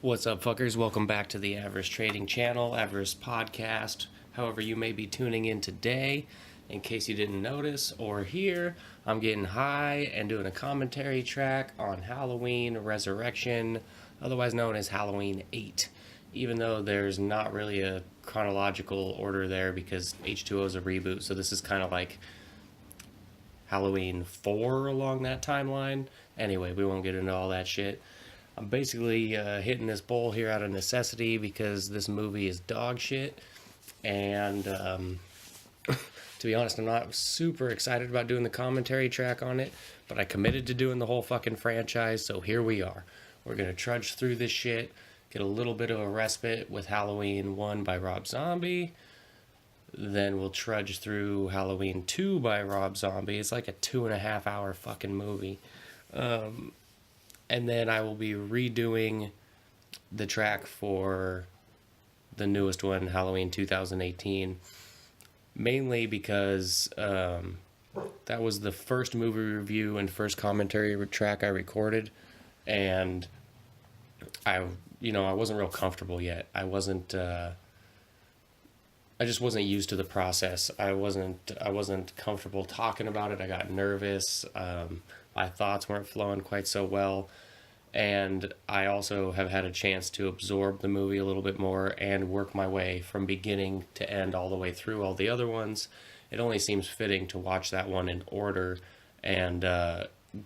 What's up, fuckers? Welcome back to the Avarice Trading Channel, Avarice Podcast. However you may be tuning in today, in case you didn't notice or hear, I'm getting high and doing a commentary track on Halloween Resurrection, otherwise known as Halloween 8. Even though there's not really a chronological order there because H2O is a reboot, so this is kind of like Halloween 4 along that timeline. Anyway, we won't get into all that shit. I'm basically hitting this bowl here out of necessity because this movie is dog shit. And to be honest, I'm not super excited about doing the commentary track on it, but I committed to doing the whole fucking franchise, so here we are. We're going to trudge through this shit, get a little bit of a respite with Halloween 1 by Rob Zombie. Then we'll trudge through Halloween 2 by Rob Zombie. It's like a 2.5 hour fucking movie. And then I will be redoing the track for the newest one, Halloween 2018, mainly because that was the first movie review and first commentary track I recorded, and I wasn't real comfortable yet. I just wasn't used to the process. I wasn't comfortable talking about it. I got nervous. My thoughts weren't flowing quite so well. And I also have had a chance to absorb the movie a little bit more and work my way from beginning to end all the way through all the other ones. It only seems fitting to watch that one in order and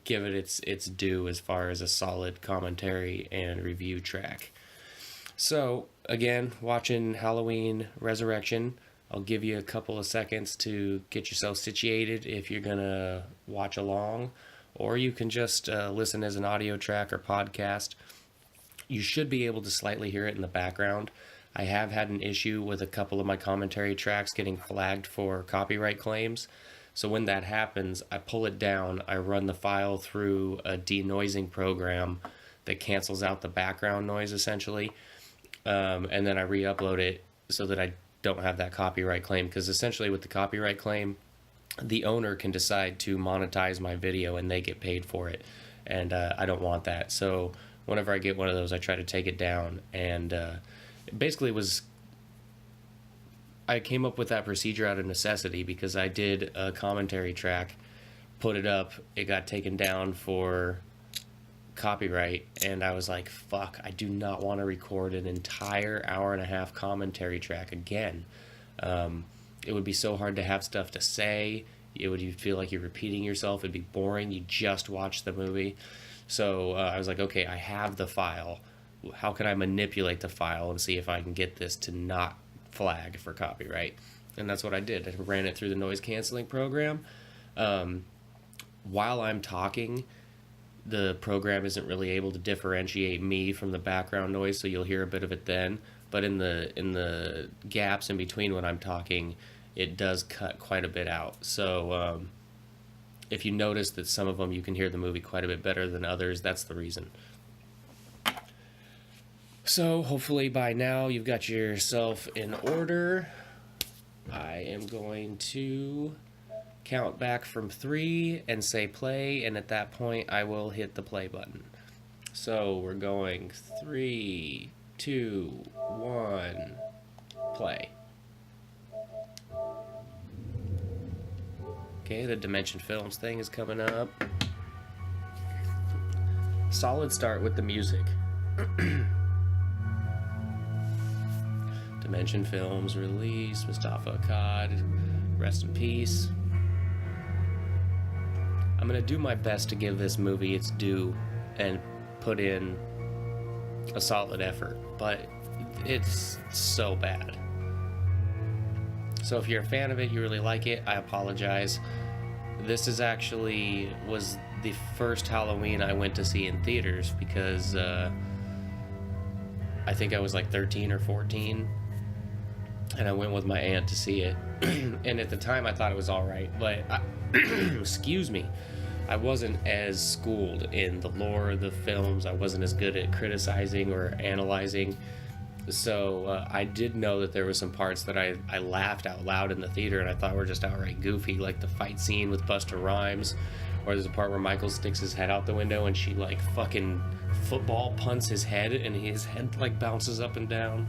give it its due as far as a solid commentary and review track. So, again, watching Halloween Resurrection, I'll give you a couple of seconds to get yourself situated if you're going to watch along, or you can just listen as an audio track or podcast. You should be able to slightly hear it in the background. I have had an issue with a couple of my commentary tracks getting flagged for copyright claims. So when that happens, I pull it down, I run the file through a denoising program that cancels out the background noise, essentially. And then I re-upload it so that I don't have that copyright claim, because essentially with the copyright claim, the owner can decide to monetize my video and they get paid for it, and I don't want that. So whenever I get one of those, I try to take it down, and it basically I came up with that procedure out of necessity because I did a commentary track, put it up, it got taken down for copyright, and I was like, fuck, I do not want to record an entire hour-and-a-half commentary track again. It would be so hard to have stuff to say. You'd feel like you're repeating yourself. It'd be boring. You just watch the movie. So I was like, okay, I have the file. How can I manipulate the file and see if I can get this to not flag for copyright? And that's what I did. I ran it through the noise canceling program. While I'm talking, the program isn't really able to differentiate me from the background noise, so you'll hear a bit of it then. But in the gaps in between when I'm talking, it does cut quite a bit out. So if you notice that some of them you can hear the movie quite a bit better than others, that's the reason. So hopefully by now you've got yourself in order. I am going to count back from 3 and say play, and at that point I will hit the play button. So we're going 3, 2, 1, play. Okay, the Dimension Films thing is coming up. Solid start with the music. Dimension Films release, Mustafa Akkad, rest in peace. I'm going to do my best to give this movie its due and put in a solid effort, but it's so bad. So if you're a fan of it, you really like it, I apologize. This was the first Halloween I went to see in theaters because I think I was like 13 or 14, and I went with my aunt to see it. And at the time I thought it was alright, but excuse me, I wasn't as schooled in the lore of the films. I wasn't as good at criticizing or analyzing. So I did know that there were some parts that I laughed out loud in the theater and I thought were just outright goofy, like the fight scene with Busta Rhymes Or there's a part where Michael sticks his head out the window and she like fucking football punts his head and his head like bounces up and down.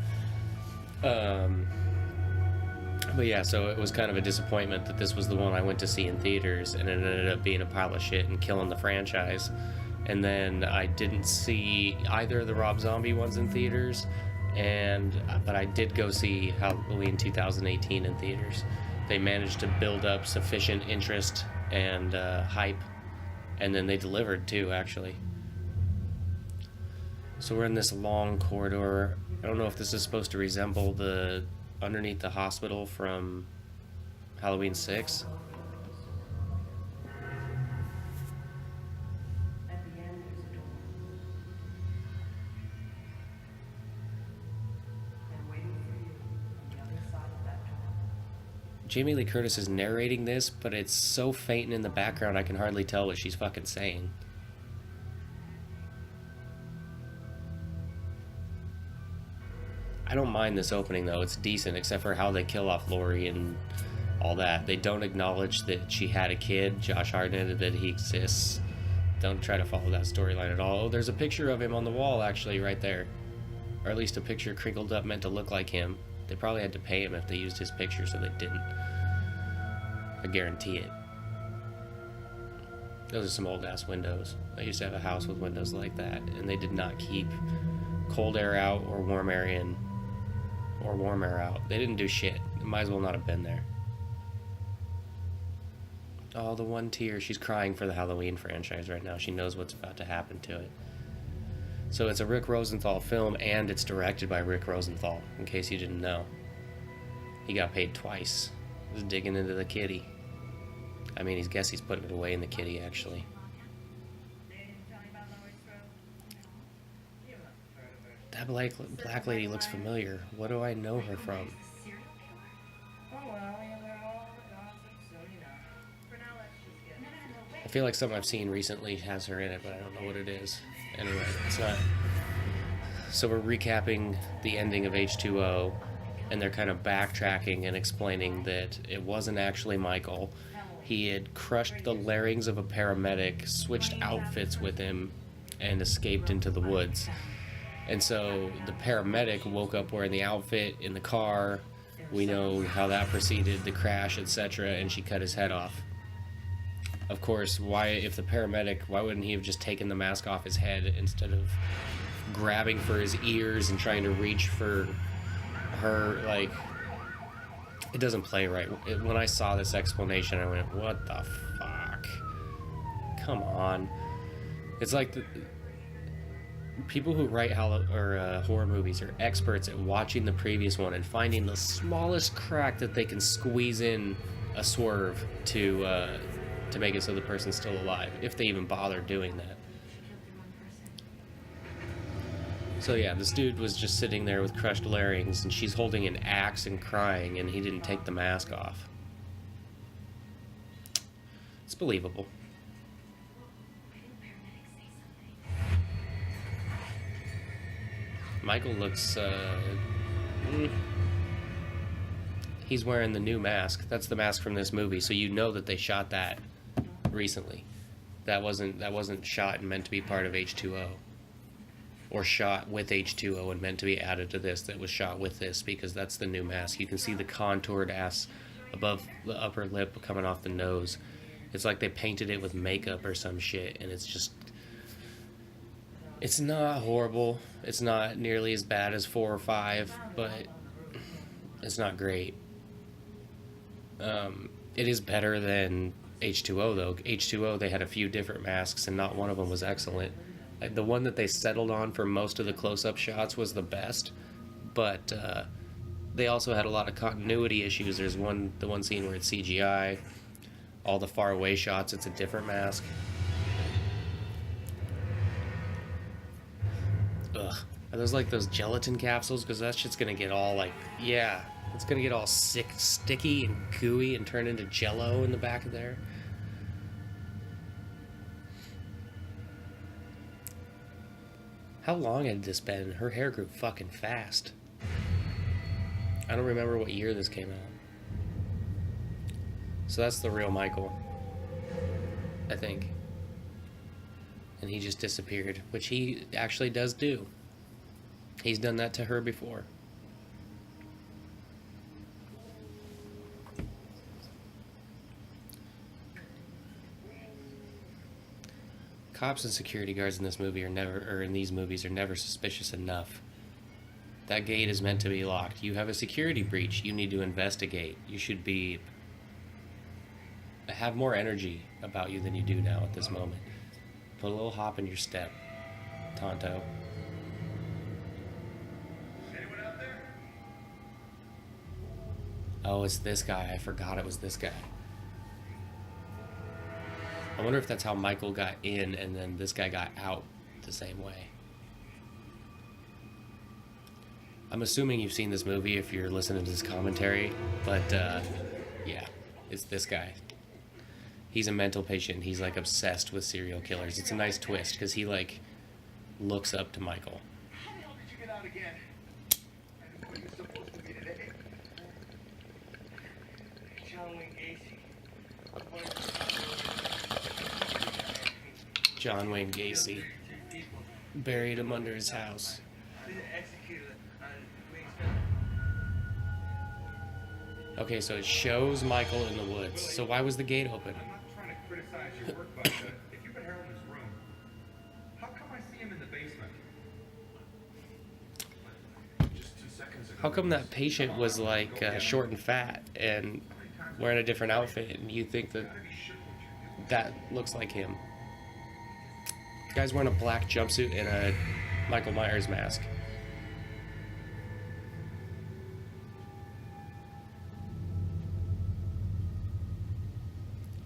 But yeah, so it was kind of a disappointment that this was the one I went to see in theaters, and it ended up being a pile of shit and killing the franchise. And then I didn't see either of the Rob Zombie ones in theaters, but I did go see Halloween 2018 in theaters. They managed to build up sufficient interest and hype, and then they delivered too, actually. So we're in this long corridor. I don't know if this is supposed to resemble the underneath the hospital from Halloween 6. Jamie Lee Curtis is narrating this, but it's so faint and in the background I can hardly tell what she's fucking saying. I don't mind this opening though, it's decent, except for how they kill off Laurie and all that. They don't acknowledge that she had a kid, Josh Hartnett, that he exists. Don't try to follow that storyline at all. Oh, there's a picture of him on the wall actually right there. Or at least a picture crinkled up meant to look like him. They probably had to pay him if they used his picture, so they didn't. I guarantee it. Those are some old ass windows. I used to have a house with windows like that, and they did not keep cold air out or warm air in. Or warm air out. They didn't do shit. It might as well not have been there. Oh, the one tear. She's crying for the Halloween franchise right now. She knows what's about to happen to it. So it's a Rick Rosenthal film, and it's directed by Rick Rosenthal, in case you didn't know. He got paid twice. He's digging into the kitty. I mean, he's putting it away in the kitty, actually. That black lady looks familiar. What do I know her from? I feel like something I've seen recently has her in it, but I don't know what it is. Anyway, it's not. So we're recapping the ending of H2O, and they're kind of backtracking and explaining that it wasn't actually Michael. He had crushed the larynx of a paramedic, switched outfits with him, and escaped into the woods. And so the paramedic woke up wearing the outfit in the car. We know how that proceeded, the crash, etc., and she cut his head off. Of course, why wouldn't he have just taken the mask off his head instead of grabbing for his ears and trying to reach for her? Like, it doesn't play right. When I saw this explanation, I went, what the fuck? Come on. It's like people who write horror movies are experts at watching the previous one and finding the smallest crack that they can squeeze in a swerve to make it so the person's still alive, if they even bother doing that. So yeah, this dude was just sitting there with crushed larynx, and she's holding an axe and crying, and he didn't take the mask off. It's believable. Michael looks, he's wearing the new mask. That's the mask from this movie, so you know that they shot that recently. That wasn't shot and meant to be part of H2O. Or shot with H2O and meant to be added to this. That was shot with this, because that's the new mask. You can see the contoured ass above the upper lip coming off the nose. It's like they painted it with makeup or some shit, and it's just... It's not horrible. It's not nearly as bad as 4 or 5, but it's not great. It is better than H2O, though. H2O, they had a few different masks, and not one of them was excellent. The one that they settled on for most of the close-up shots was the best, but they also had a lot of continuity issues. There's the one scene where it's CGI. All the far-away shots, it's a different mask. Ugh. Are those like those gelatin capsules? Because that shit's gonna get all like, yeah, it's gonna get all sick, sticky and gooey and turn into jello in the back of there. How long had this been? Her hair grew fucking fast. I don't remember what year this came out. So that's the real Michael. I think. And he just disappeared, which he actually does do. He's done that to her before. Cops and security guards in this movie are never, or in these movies, are never suspicious enough. That gate is meant to be locked. You have a security breach. You need to investigate. You should be... have more energy about you than you do now at this moment. Put a little hop in your step, Tonto. Anyone out there? Oh, it's this guy. I forgot it was this guy. I wonder if that's how Michael got in and then this guy got out the same way. I'm assuming you've seen this movie if you're listening to this commentary, but yeah, it's this guy. He's a mental patient. He's like obsessed with serial killers. It's a nice twist because he like looks up to Michael. How the hell did you get out again? I didn't know you were supposed to be today. John Wayne Gacy. John Wayne Gacy buried him under his house. Okay, so it shows Michael in the woods. So why was the gate open? I'm not trying to criticize your work, but if you've been Harold in his room, how come I see him in the basement? Just 2 seconds ago. How come that patient was like short and fat and wearing a different outfit and you think that that looks like him? The guy's wearing a black jumpsuit and a Michael Myers mask.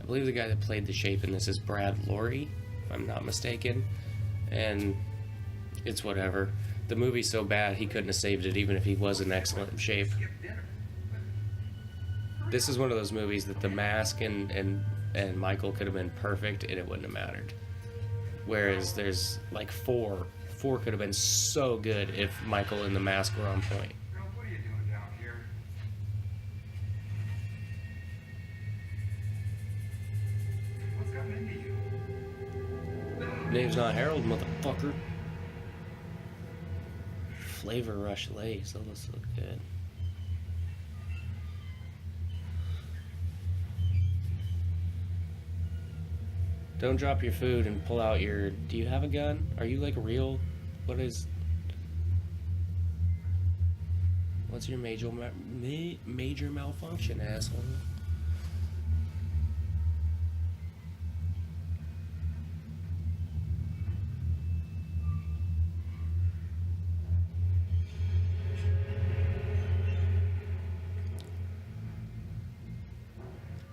I believe the guy that played the Shape in this is Brad Lorre, if I'm not mistaken. And it's whatever. The movie's so bad he couldn't have saved it even if he was in excellent shape. This is one of those movies that the mask and Michael could have been perfect and it wouldn't have mattered. Whereas there's like four could have been so good if Michael and the mask were on point. Girl, what are you doing down here? What's gotten into you? Name's not Harold, motherfucker. Flavor Rush lace. Oh, this looks good. Don't drop your food and pull out your... Do you have a gun? Are you like real? What is... What's your major malfunction, asshole?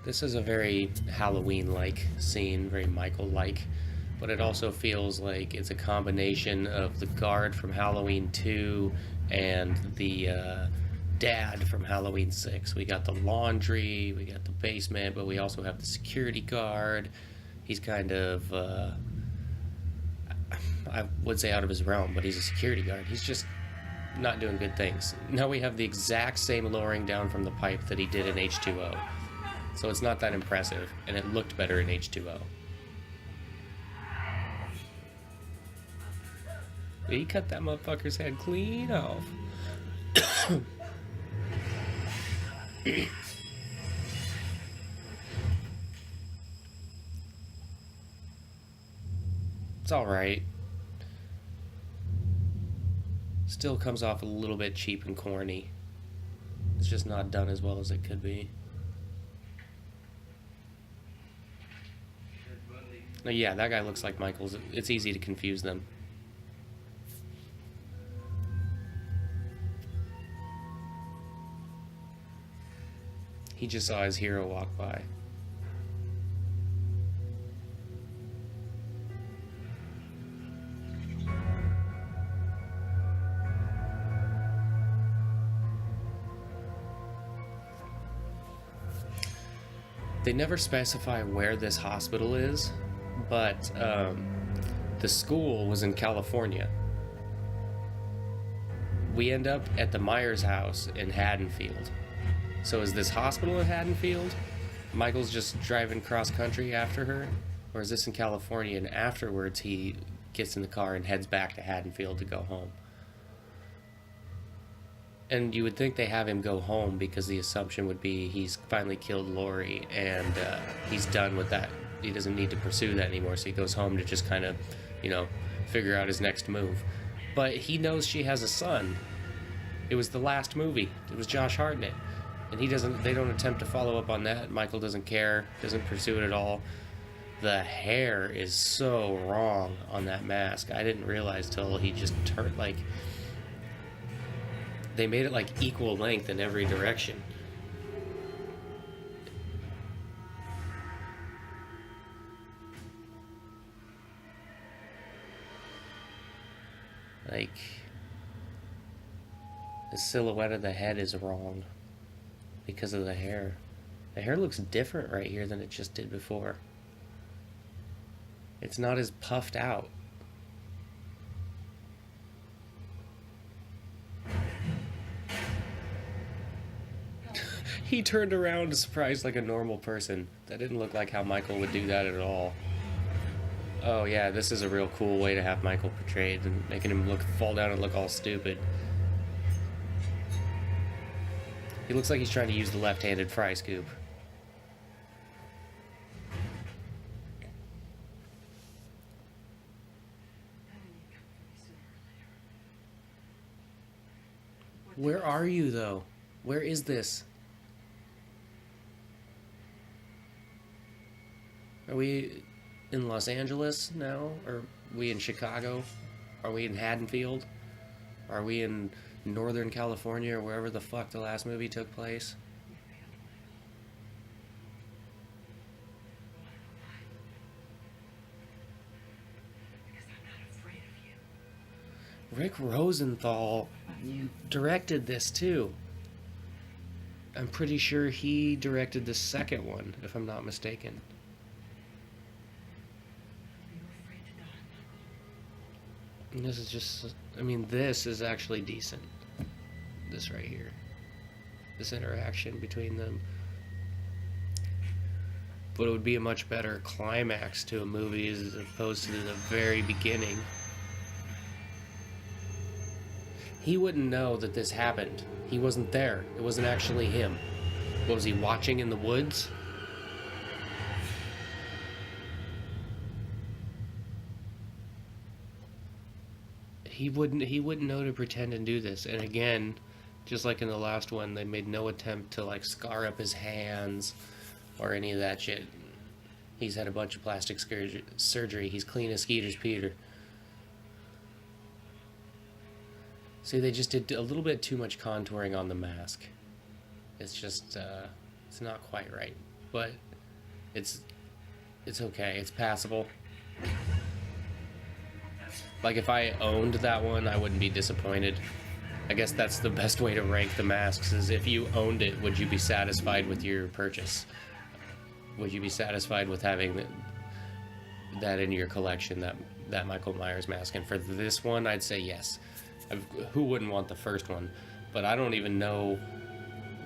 This is a very Halloween-like scene, very Michael-like, but it also feels like it's a combination of the guard from Halloween 2 and the dad from Halloween 6. We got the laundry, we got the basement, but we also have the security guard. He's kind of, I would say out of his realm, but he's a security guard. He's just not doing good things. Now we have the exact same lowering down from the pipe that he did in H2O. So it's not that impressive, and it looked better in H2O. He cut that motherfucker's head clean off. It's alright. Still comes off a little bit cheap and corny. It's just not done as well as it could be. No, yeah, that guy looks like Michael's. It's easy to confuse them. He just saw his hero walk by. They never specify where this hospital is, but the school was in California. We end up at the Myers house in Haddonfield. So is this hospital in Haddonfield? Michael's just driving cross country after her? Or is this in California and afterwards he gets in the car and heads back to Haddonfield to go home? And you would think they have him go home because the assumption would be he's finally killed Lori and he's done with that. He doesn't need to pursue that anymore, so he goes home to just kind of, figure out his next move. But he knows she has a son. It was the last movie. It was Josh Hartnett. And they don't attempt to follow up on that. Michael doesn't care, doesn't pursue it at all. The hair is so wrong on that mask. I didn't realize till he just turned, they made it equal length in every direction. The silhouette of the head is wrong because of the hair. The hair looks different right here than it just did before. It's not as puffed out. He turned around surprised like a normal person. That didn't look like how Michael would do that at all. Oh yeah, this is a real cool way to have Michael portrayed and making him fall down and look all stupid. He looks like he's trying to use the left-handed fry scoop. Where are you, though? Where is this? Are we in Los Angeles now? Are we in Chicago? Are we in Haddonfield? Are we in Northern California or wherever the fuck the last movie took place? Rick Rosenthal directed this too. I'm pretty sure he directed the second one, if I'm not mistaken. And this is just, this is actually decent. This right here. This interaction between them. But it would be a much better climax to a movie as opposed to the very beginning. He wouldn't know that this happened. He wasn't there. It wasn't actually him. What was he watching in the woods? He wouldn't know to pretend and do this. And again, just like in the last one, they made no attempt to scar up his hands or any of that shit. He's had a bunch of plastic surgery. He's clean as Skeeter's Peter. See, they just did a little bit too much contouring on the mask. It's just, it's not quite right. But it's okay. It's passable. If I owned that one, I wouldn't be disappointed. I guess that's the best way to rank the masks, is if you owned it, would you be satisfied with your purchase? Would you be satisfied with having that in your collection, that Michael Myers mask? And for this one, I'd say yes. Who wouldn't want the first one? But I don't even know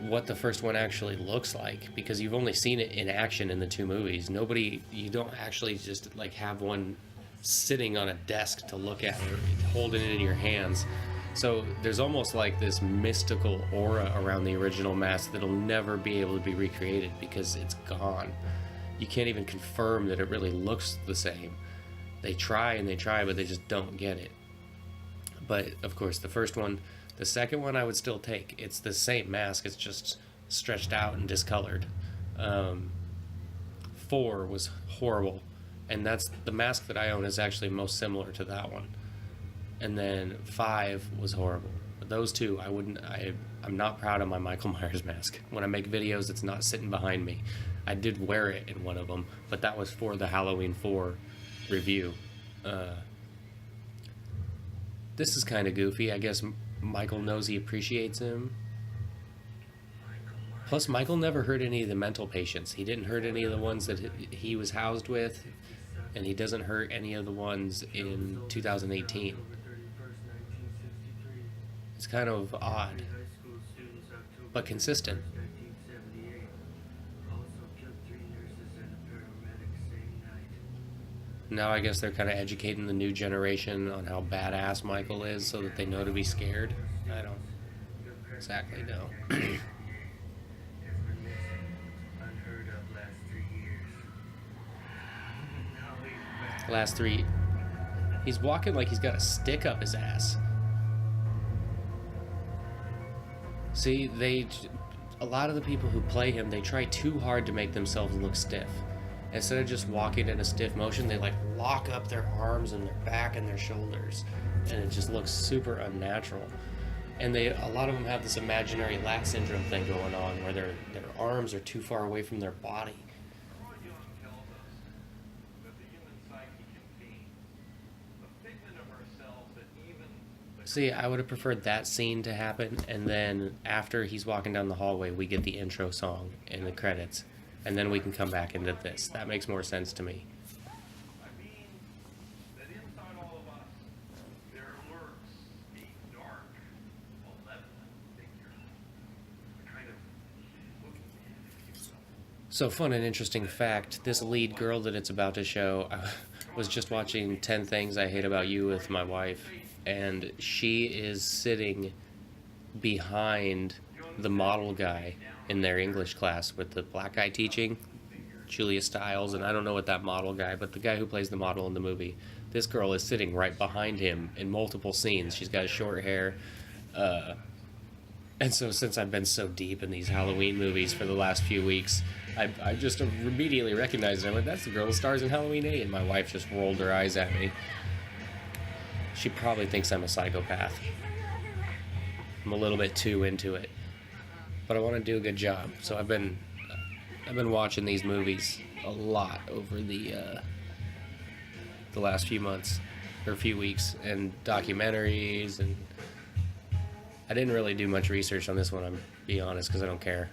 what the first one actually looks like, because you've only seen it in action in the two movies. You don't actually just have one sitting on a desk to look at or holding it in your hands. So there's almost this mystical aura around the original mask that'll never be able to be recreated because it's gone. You can't even confirm that it really looks the same. They try and they try, but they just don't get it. But of course, the first one, the second one I would still take. It's the same mask, it's just stretched out and discolored. 4 was horrible. And that's the mask that I own is actually most similar to that one. And then 5 was horrible. But those two, I'm not proud of my Michael Myers mask. When I make videos, it's not sitting behind me. I did wear it in one of them, but that was for the Halloween 4 review. This is kind of goofy. I guess Michael knows he appreciates him. Plus, Michael never hurt any of the mental patients. He didn't hurt any of the ones that he was housed with. And he doesn't hurt any of the ones in 2018. It's kind of odd, but consistent. Now I guess they're kind of educating the new generation on how badass Michael is so that they know to be scared. I don't exactly know. Last three. He's walking like he's got a stick up his ass. See, a lot of the people who play him, they try too hard to make themselves look stiff. Instead of just walking in a stiff motion, they like lock up their arms and their back and their shoulders, and it just looks super unnatural. And a lot of them have this imaginary lat syndrome thing going on, where their arms are too far away from their body. See, I would have preferred that scene to happen, and then after he's walking down the hallway, we get the intro song in the credits, and then we can come back into this. That makes more sense to me. I mean that inside all of us, there lurks a dark, malevolent figure. Kind of looking at yourself. So, fun and interesting fact, this lead girl that it's about to show, I was just watching 10 Things I Hate About You with my wife, and she is sitting behind the model guy in their English class with the black guy teaching, Julia Stiles, and I don't know what that model guy, but the guy who plays the model in the movie. This girl is sitting right behind him in multiple scenes. She's got short hair. And so since I've been so deep in these Halloween movies for the last few weeks, I just immediately recognized it. I went, that's the girl who stars in Halloween 8, and my wife just rolled her eyes at me. She probably thinks I'm a psychopath. I'm a little bit too into it. But I want to do a good job. So I've been watching these movies a lot over the last few months or few weeks, and documentaries, and I didn't really do much research on this one, I'm be honest, because I don't care.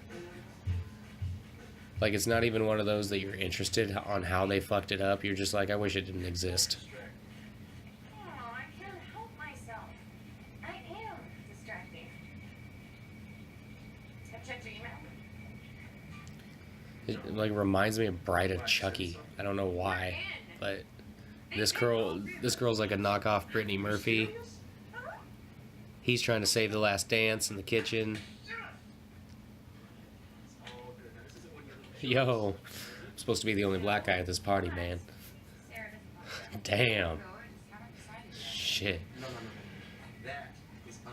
Like, it's not even one of those that you're interested on how they fucked it up. You're just like, I wish it didn't exist. Oh, I can't help myself. I am distracting. Have you checked your email? It like reminds me of Bride of Chucky. I don't know why, but this girl's like a knockoff Brittany Murphy. He's trying to save the last dance in the kitchen. Yo, I'm supposed to be the only black guy at this party, man. Damn. Shit.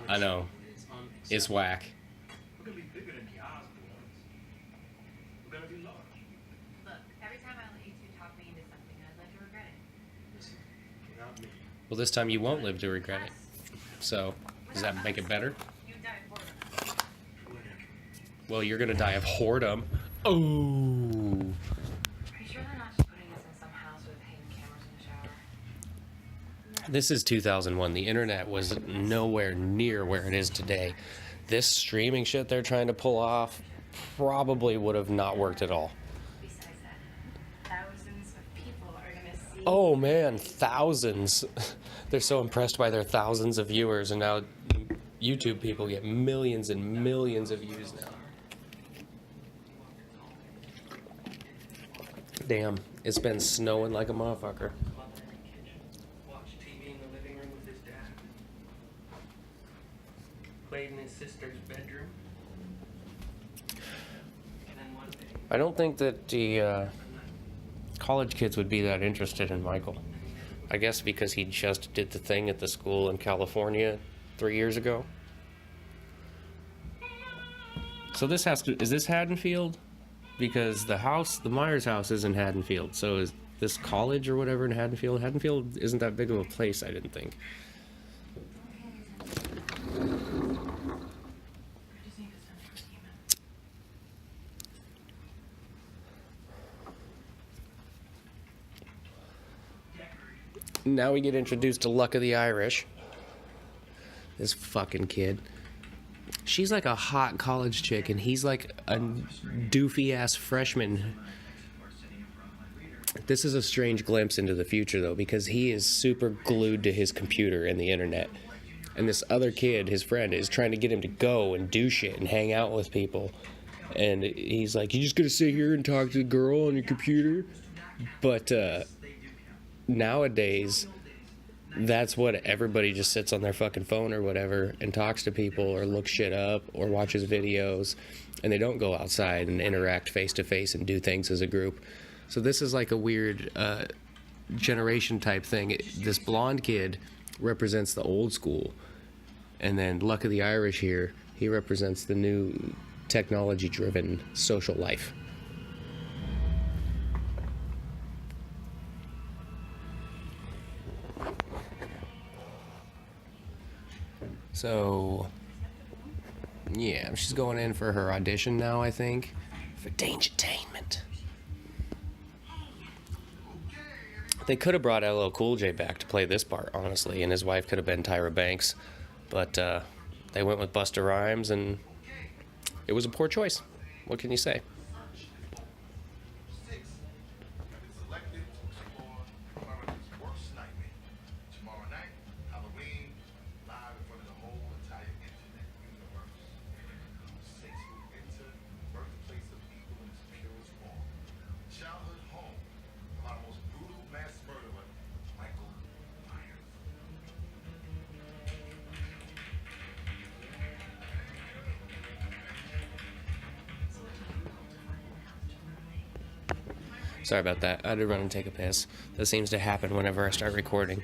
I know. It's whack. We're gonna be bigger than the Oz boys. We're gonna be large. Look, every time I let you two talk me into something, I'd let you regret it. Listen, without me, Well, this time you won't live to regret it. So, does that make it better? You die for them. Well, you're gonna die of whoredom. Oh. Are you sure they're not just putting us in some house with hidden cameras in the shower? This is 2001. The internet was nowhere near where it is today. This streaming shit they're trying to pull off probably would have not worked at all. Besides that, thousands of people are gonna see. Oh man, thousands. They're so impressed by their thousands of viewers, and now YouTube people get millions and millions of views now. Damn, it's been snowing like a motherfucker. Watch TV in the living room with his dad. Played in his sister's bedroom. And then one day, I don't think that the college kids would be that interested in Michael. I guess because he just did the thing at the school in California 3 years ago. So this is this Haddonfield? Because the Myers house is in Haddonfield. So is this college or whatever in Haddonfield? Haddonfield isn't that big of a place, I didn't think. I just need to send her an email. Now we get introduced to Luck of the Irish. This fucking kid. She's like a hot college chick, and he's like a doofy-ass freshman. This is a strange glimpse into the future, though, because he is super glued to his computer and the internet. And this other kid, his friend, is trying to get him to go and do shit and hang out with people. And he's like, you just gonna sit here and talk to the girl on your computer? But nowadays, that's what everybody just sits on their fucking phone or whatever and talks to people or looks shit up or watches videos, and they don't go outside and interact face to face and do things as a group. So this is like a weird generation type thing. This blonde kid represents the old school, and then Luck of the Irish here, he represents the new technology driven social life. So, yeah, she's going in for her audition now, I think, for Dangertainment. They could have brought LL Cool J back to play this part, honestly, and his wife could have been Tyra Banks, but they went with Busta Rhymes, and it was a poor choice. What can you say? Sorry about that. I had to run and take a piss. That seems to happen whenever I start recording.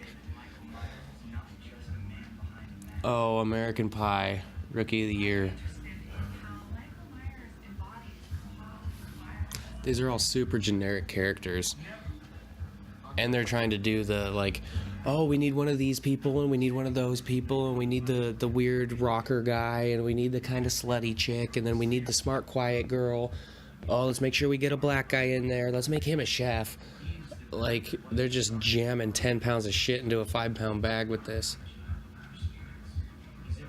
Oh, American Pie, Rookie of the Year. These are all super generic characters. And they're trying to do the, like, oh, we need one of these people, and we need one of those people, and we need the weird rocker guy, and we need the kind of slutty chick, and then we need the smart, quiet girl. Oh, let's make sure we get a black guy in there. Let's make him a chef. Like, they're just jamming 10 pounds of shit into a 5-pound bag with this.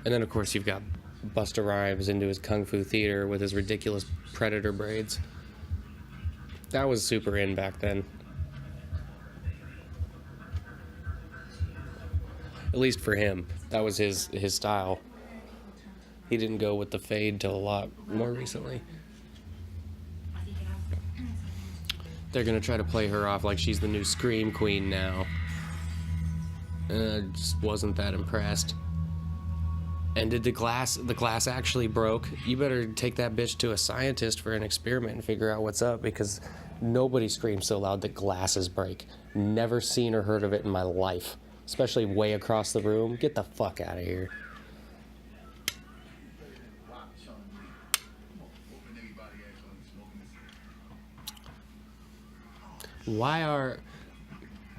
And then, of course, you've got Busta Rhymes into his Kung Fu theater with his ridiculous predator braids. That was super in back then. At least for him. That was his style. He didn't go with the fade till a lot more recently. They're gonna try to play her off like she's the new Scream Queen now. And I just wasn't that impressed. And did the glass actually broke? You better take that bitch to a scientist for an experiment and figure out what's up, because nobody screams so loud that glasses break. Never seen or heard of it in my life. Especially way across the room. Get the fuck out of here.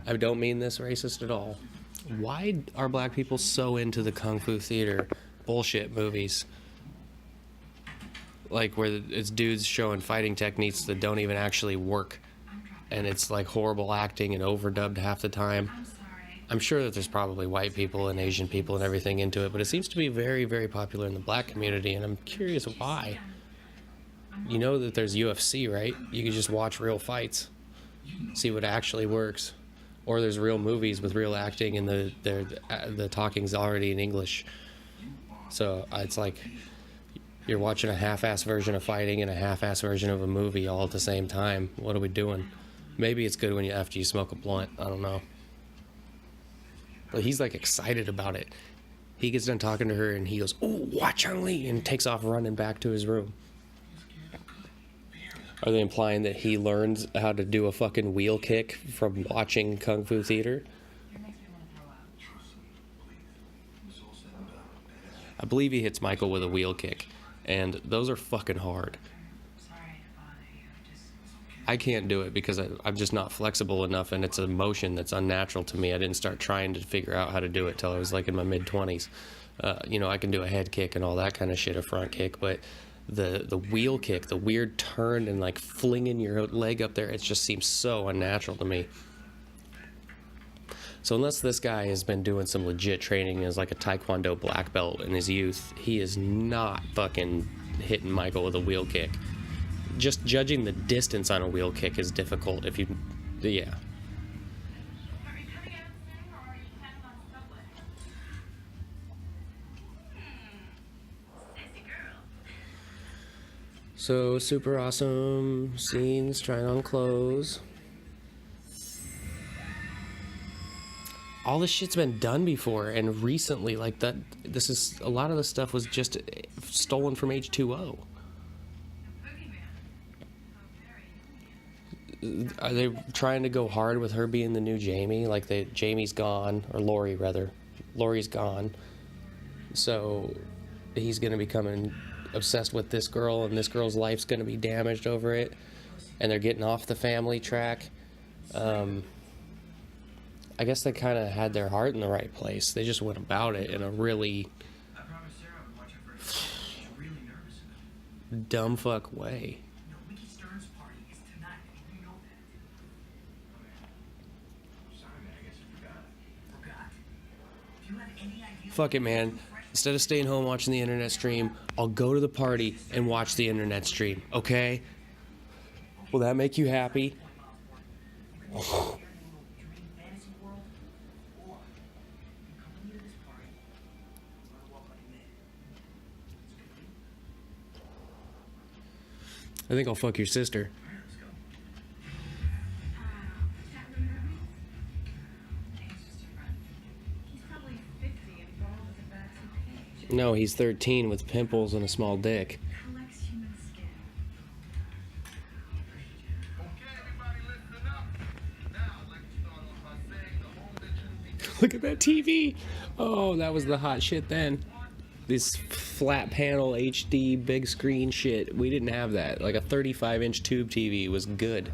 I don't mean this racist at all. Why are black people so into the Kung Fu theater bullshit movies? Like, where it's dudes showing fighting techniques that don't even actually work. And it's like horrible acting and overdubbed half the time. I'm sure that there's probably white people and Asian people and everything into it, but it seems to be very, very popular in the black community, and I'm curious why. You know that there's UFC, right? You can just watch real fights, see what actually works. Or there's real movies with real acting, and the talking's already in English. So it's like you're watching a half-ass version of fighting and a half-ass version of a movie all at the same time. What are we doing? Maybe it's good after you smoke a blunt. I don't know. But he's like excited about it. He gets done talking to her and he goes, "Oh, watch Chun-Li," and takes off running back to his room. Are they implying that he learns how to do a fucking wheel kick from watching Kung Fu theater? I believe he hits Michael with a wheel kick, and those are fucking hard. I can't do it because I'm just not flexible enough, and it's a motion that's unnatural to me. I didn't start trying to figure out how to do it till I was like in my mid-20s. I can do a head kick and all that kind of shit, a front kick, but the wheel kick, the weird turn and like flinging your leg up there, it just seems so unnatural to me. So unless this guy has been doing some legit training as like a Taekwondo black belt in his youth, he is not fucking hitting Michael with a wheel kick. Just judging the distance on a wheel kick is difficult if you... Yeah. So, super awesome scenes, trying on clothes. all this shit's been done before, and recently, like that. This is a lot of the stuff was just stolen from H2O. Are they trying to go hard with her being the new Jamie? Like Jamie's gone, or Lori rather. Lori's gone, so he's gonna become obsessed with this girl, and this girl's life's gonna be damaged over it, and they're getting off the family track. I guess they kind of had their heart in the right place. They just went about it in a really dumb fuck way. Fuck it, man. Instead of staying home watching the internet stream, I'll go to the party and watch the internet stream, okay? Will that make you happy? I think I'll fuck your sister. No, he's 13 with pimples and a small dick. Look at that TV. Oh, that was the hot shit then. This flat panel HD big screen shit. We didn't have that. Like a 35-inch tube TV was good.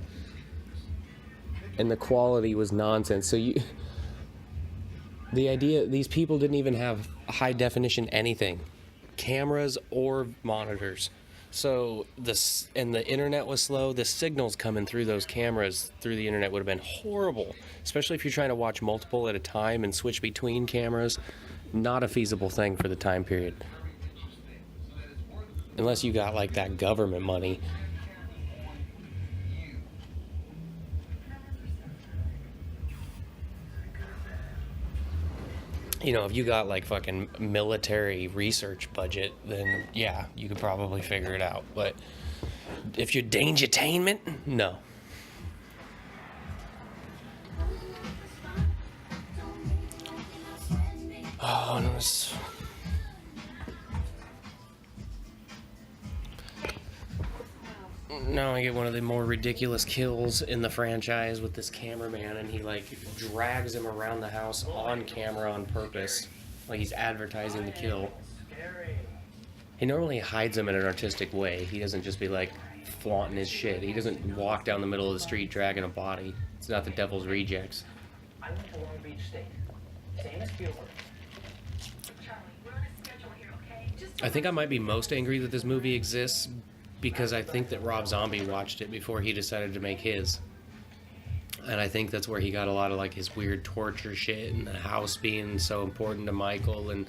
And the quality was nonsense. So the idea, these people didn't even have high definition anything. Cameras or monitors. So and the internet was slow. The signals coming through those cameras through the internet would have been horrible, especially if you're trying to watch multiple at a time and switch between cameras. Not a feasible thing for the time period, unless you got like that government money. You know, if you got like fucking military research budget, then yeah, you could probably figure it out. But if you're Dangertainment, no. Oh, no, it's... Now I get one of the more ridiculous kills in the franchise with this cameraman, and he like drags him around the house on camera on purpose, like he's advertising the kill. He normally hides him in an artistic way. He doesn't just be like flaunting his shit. He doesn't walk down the middle of the street dragging a body. It's not the Devil's Rejects. I went to Long Beach State. Same as Spielberg. I think I might be most angry that this movie exists because I think that Rob Zombie watched it before he decided to make his. And I think that's where he got a lot of like his weird torture shit and the house being so important to Michael, and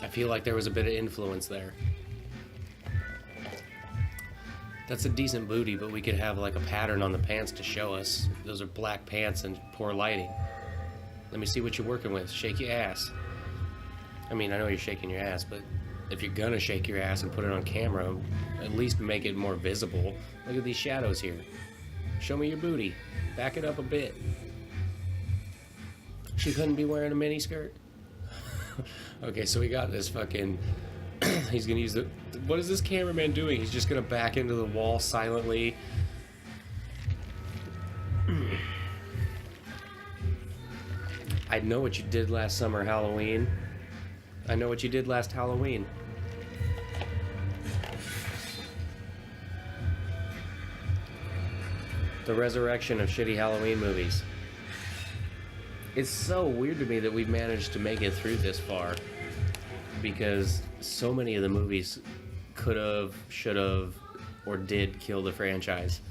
I feel like there was a bit of influence there. That's a decent booty, but we could have like a pattern on the pants to show us. Those are black pants and poor lighting. Let me see what you're working with. Shake your ass. I mean, I know you're shaking your ass, but if you're gonna shake your ass and put it on camera, at least make it more visible. Look at these shadows here. Show me your booty. Back it up a bit. She couldn't be wearing a miniskirt? Okay, so we got this fucking... He's gonna use the... What is this cameraman doing? He's just gonna back into the wall silently. I know what you did last summer, Halloween. I know what you did last Halloween. The resurrection of shitty Halloween movies. It's so weird to me that we've managed to make it through this far, because so many of the movies could have, should have, or did kill the franchise.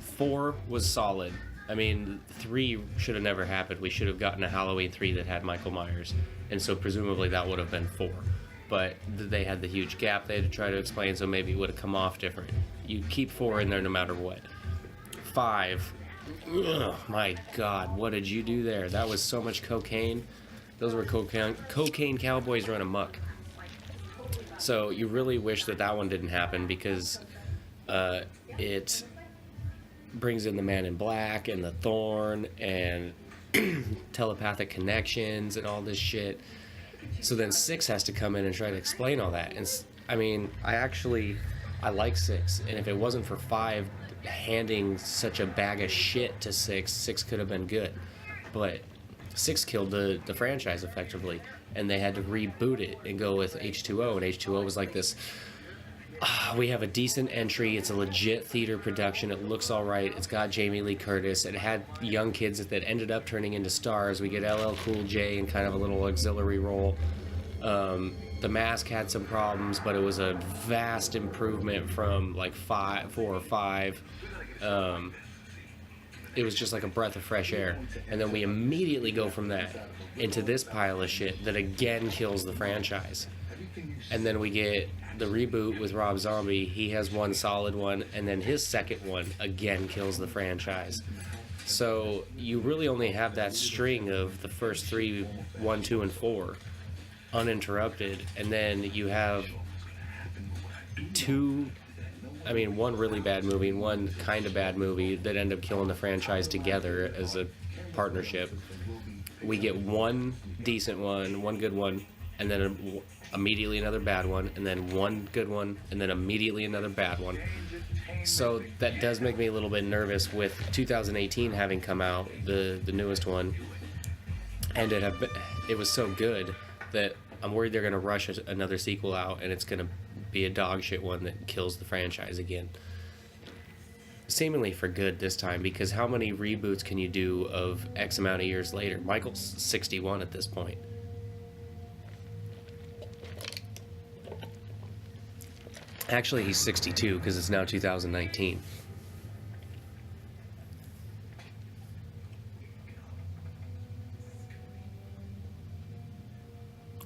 4 was solid. I mean, 3 should have never happened. We should have gotten a Halloween 3 that had Michael Myers, and so presumably that would have been 4. But they had the huge gap they had to try to explain, so maybe it would have come off different. You keep 4 in there no matter what. 5, ugh, my God, what did you do there? That was so much cocaine. Those were cocaine cowboys run amok. So you really wish that that one didn't happen, because it brings in the Man in Black and the Thorn, and telepathic connections and all this shit. So then 6 has to come in and try to explain all that. And I mean, I like 6, and if it wasn't for 5 handing such a bag of shit to 6 could have been good. But 6 killed the franchise effectively, and they had to reboot it and go with H2O, and H2O was like this, we have a decent entry, it's a legit theater production, it looks alright, it's got Jamie Lee Curtis, it had young kids that ended up turning into stars. We get LL Cool J in kind of a little auxiliary role. The Mask had some problems, but it was a vast improvement from like 4 or 5. It was just like a breath of fresh air. And then we immediately go from that into this pile of shit that again kills the franchise. And then we get the reboot with Rob Zombie. He has one solid one, and then his second one again kills the franchise. So you really only have that string of the first 3, 1, 2, and 4 uninterrupted, and then you have one really bad movie and one kind of bad movie that end up killing the franchise together as a partnership. We get one decent one good one, and then immediately another bad one, and then one good one, and then immediately another bad one. So that does make me a little bit nervous with 2018 having come out, the newest one, and it was so good that I'm worried they're going to rush another sequel out, and it's going to be a dog shit one that kills the franchise again. Seemingly for good this time, because how many reboots can you do of X amount of years later? Michael's 61 at this point. Actually, he's 62 because it's now 2019.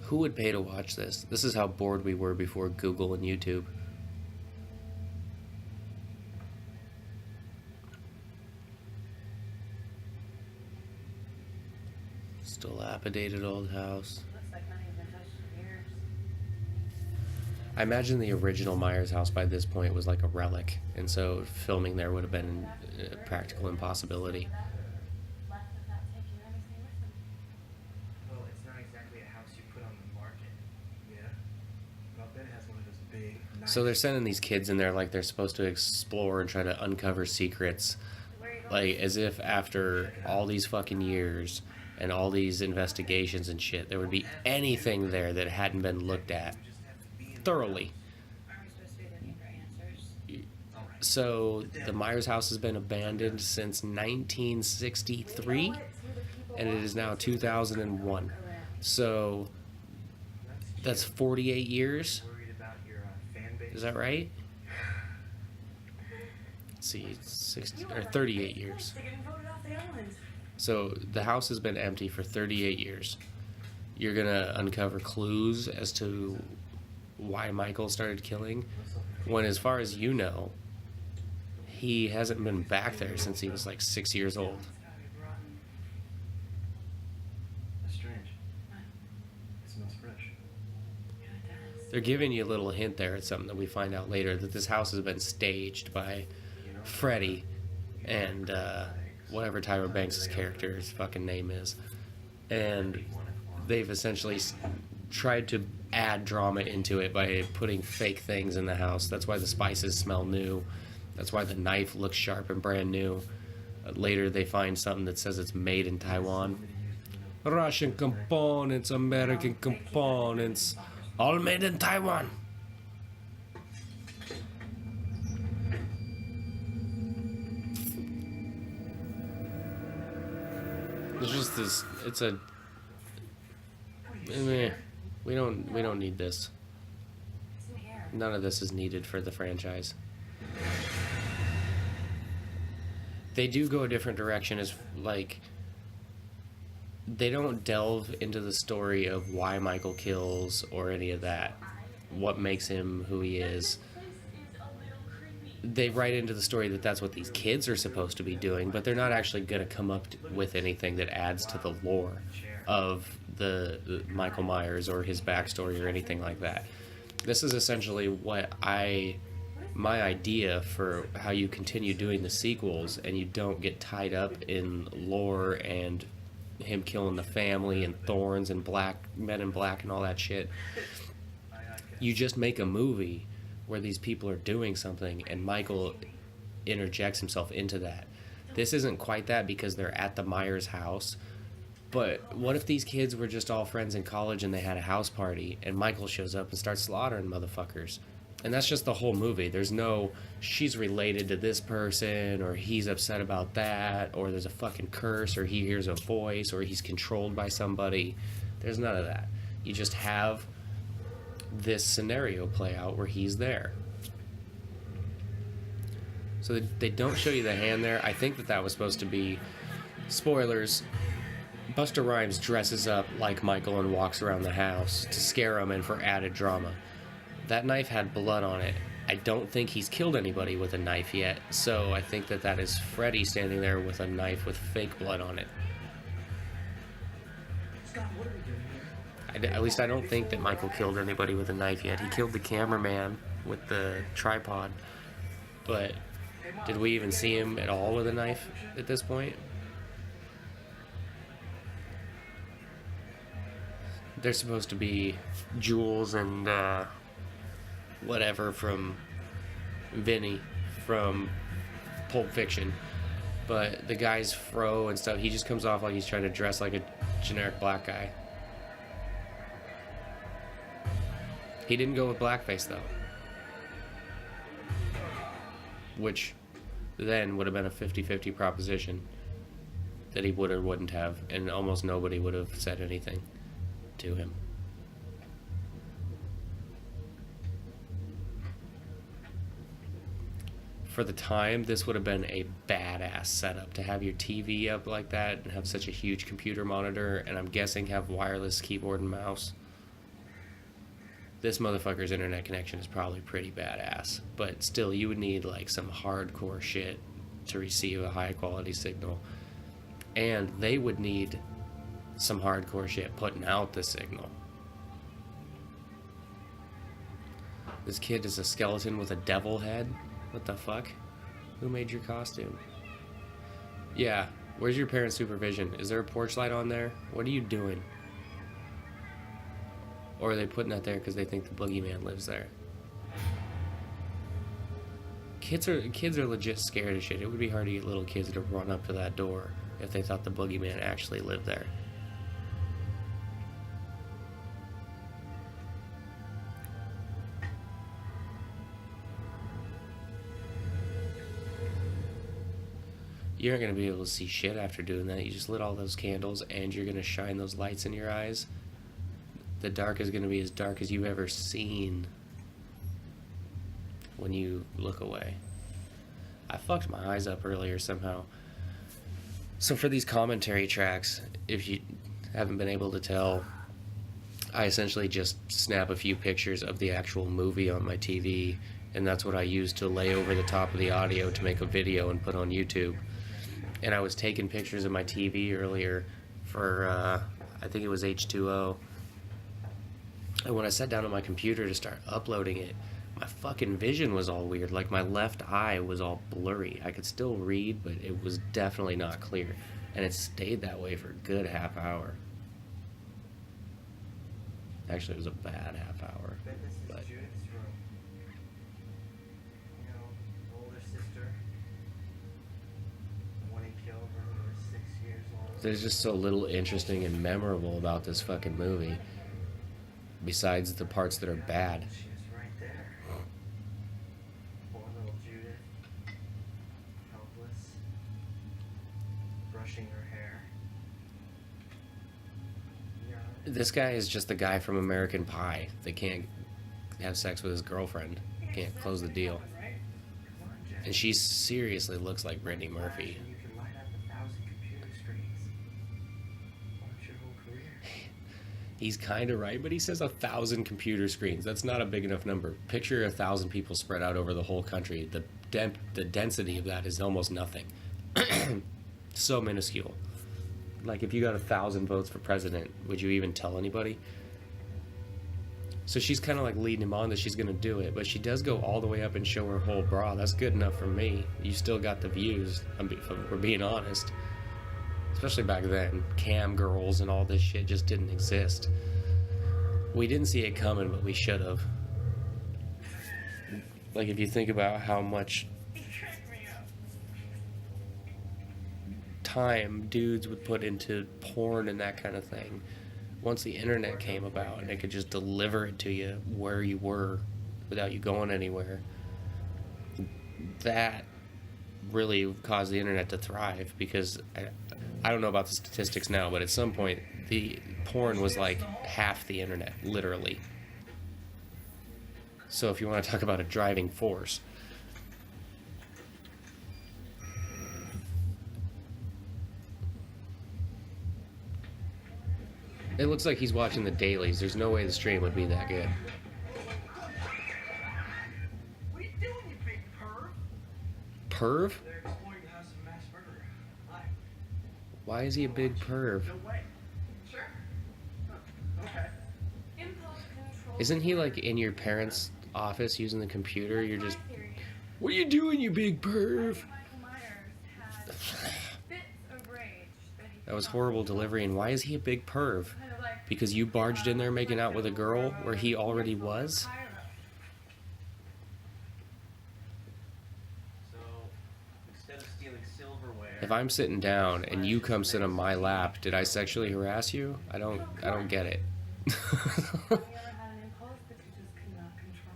Who would pay to watch this? This is how bored we were before Google and YouTube. Dilapidated old house. Looks like not even touched in years. I imagine the original Myers house by this point was like a relic, and so filming there would have been a practical impossibility. Left without taking anything with him. Well, it's not exactly a house you put on the market. Yeah. But I bet it has one of those big, nice... So they're sending these kids in there like they're supposed to explore and try to uncover secrets, Where are you going? like as if after all these fucking years and all these investigations and shit, there would be anything there that hadn't been looked at thoroughly. Are we supposed to be looking for answers? So the Myers house has been abandoned since 1963, and it is now 2001. So that's 48 years. Worried about your fan base? Is that right? Let's see, 60 or 38 years. They're getting voted off the island. So the house has been empty for 38 years. You're gonna uncover clues as to why Michael started killing, when as far as you know, he hasn't been back there since he was like 6 years old. It's gotta be rotten. That's strange. It smells fresh. Yeah, it does. They're giving you a little hint there at something that we find out later, that this house has been staged by Freddy and whatever Tyra Banks' character's fucking name is. And they've essentially tried to add drama into it by putting fake things in the house. That's why the spices smell new. That's why the knife looks sharp and brand new. Later they find something that says it's made in Taiwan. Russian components, American components, all made in Taiwan. It's just this. It's a. Meh. We don't need this. It's in here. None of this is needed for the franchise. They do go a different direction, as like they don't delve into the story of why Michael kills or any of that. What makes him who he is. They write into the story that that's what these kids are supposed to be doing, but they're not actually going to come up with anything that adds to the lore of the Michael Myers or his backstory or anything like that. This is essentially my idea for how you continue doing the sequels and you don't get tied up in lore and him killing the family and Thorns and Black Men in Black and all that shit. You just make a movie where these people are doing something and Michael interjects himself into that. This isn't quite that because they're at the Myers house. But what if these kids were just all friends in college and they had a house party and Michael shows up and starts slaughtering motherfuckers? And that's just the whole movie. There's no, she's related to this person, or he's upset about that, or there's a fucking curse, or he hears a voice, or he's controlled by somebody. There's none of that. You just have this scenario play out where he's there. So they don't show you the hand there. I think that was supposed to be, spoilers, Busta Rhymes dresses up like Michael and walks around the house to scare him and for added drama. That knife had blood on it. I don't think he's killed anybody with a knife yet, so I think that is Freddy standing there with a knife with fake blood on it. Scott, what are we doing here? At least I don't think that Michael killed anybody with a knife yet. He killed the cameraman with the tripod, but did we even see him at all with a knife at this point? They're supposed to be Jules and whatever from Vinny from Pulp Fiction, but the guy's fro and stuff, he just comes off like he's trying to dress like a generic black guy. He didn't go with blackface though, which then would have been a 50-50 proposition that he would or wouldn't have, and almost nobody would have said anything to him. For the time, this would have been a badass setup to have your TV up like that and have such a huge computer monitor, and I'm guessing have wireless keyboard and mouse. This motherfucker's internet connection is probably pretty badass, but still, you would need like some hardcore shit to receive a high quality signal, and they would need some hardcore shit putting out the signal. This kid is a skeleton with a devil head? What the fuck? Who made your costume? Yeah, where's your parents' supervision? Is there a porch light on there? What are you doing? Or are they putting that there because they think the boogeyman lives there? Kids are legit scared of shit. It would be hard to get little kids to run up to that door if they thought the boogeyman actually lived there. You aren't going to be able to see shit after doing that. You just lit all those candles and you're going to shine those lights in your eyes. The dark is going to be as dark as you've ever seen when you look away. I fucked my eyes up earlier somehow. So for these commentary tracks, if you haven't been able to tell, I essentially just snap a few pictures of the actual movie on my TV, and that's what I use to lay over the top of the audio to make a video and put on YouTube. And I was taking pictures of my TV earlier for, I think it was H2O. And when I sat down on my computer to start uploading it, my fucking vision was all weird. Like, my left eye was all blurry. I could still read, but it was definitely not clear. And it stayed that way for a good half hour. Actually, it was a bad half hour. Bet this is But Judith's room. You know, older sister. The one he killed when he was 6 years old. there's just so little interesting and memorable about this fucking movie. Besides the parts that are bad. She was right there. Poor little Judith. Helpless. Brushing her hair. Yeah. This guy is just the guy from American Pie that can't have sex with his girlfriend. Can't close the deal. Come on, Jack. And she seriously looks like Brittany Murphy. You can light up 1,000 computer screens. Launch your whole career. He's kind of right, but he says 1,000 computer screens. That's not a big enough number. Picture 1,000 people spread out over the whole country. The density of that is almost nothing. So minuscule. Like, if you got 1,000 votes for president, would you even tell anybody? So she's kind of like leading him on that she's going to do it, but she does go all the way up and show her whole bra. That's good enough for me. You still got the views, if we're being honest. especially back then, cam girls and all this shit just didn't exist. We didn't see it coming, but we should have. Like, if you think about how much time dudes would put into porn and that kind of thing, once the internet came about and it could just deliver it to you where you were without you going anywhere, that really caused the internet to thrive. Because I don't know about the statistics now, but at some point the porn was like half the internet, literally. So if you want to talk about a driving force, it looks like he's watching the dailies. There's no way the stream would be that good. What are you doing, you big perv? Perv? They're exploring the house of a mass murderer. Why? Why is he a big perv? No way. Sure. Okay. Impulse control. Isn't he like in your parents' office using the computer? You're just, what are you doing, you big perv? Michael Myers had fits of rage that he That was horrible delivery. And why is he a big perv? kind of like Because you barged in there making out with a girl where he already was? So, instead of stealing silverware... If I'm sitting down and you come sit on my lap, did I sexually harass you? I don't get it. You ever had an impulse that you just could not control?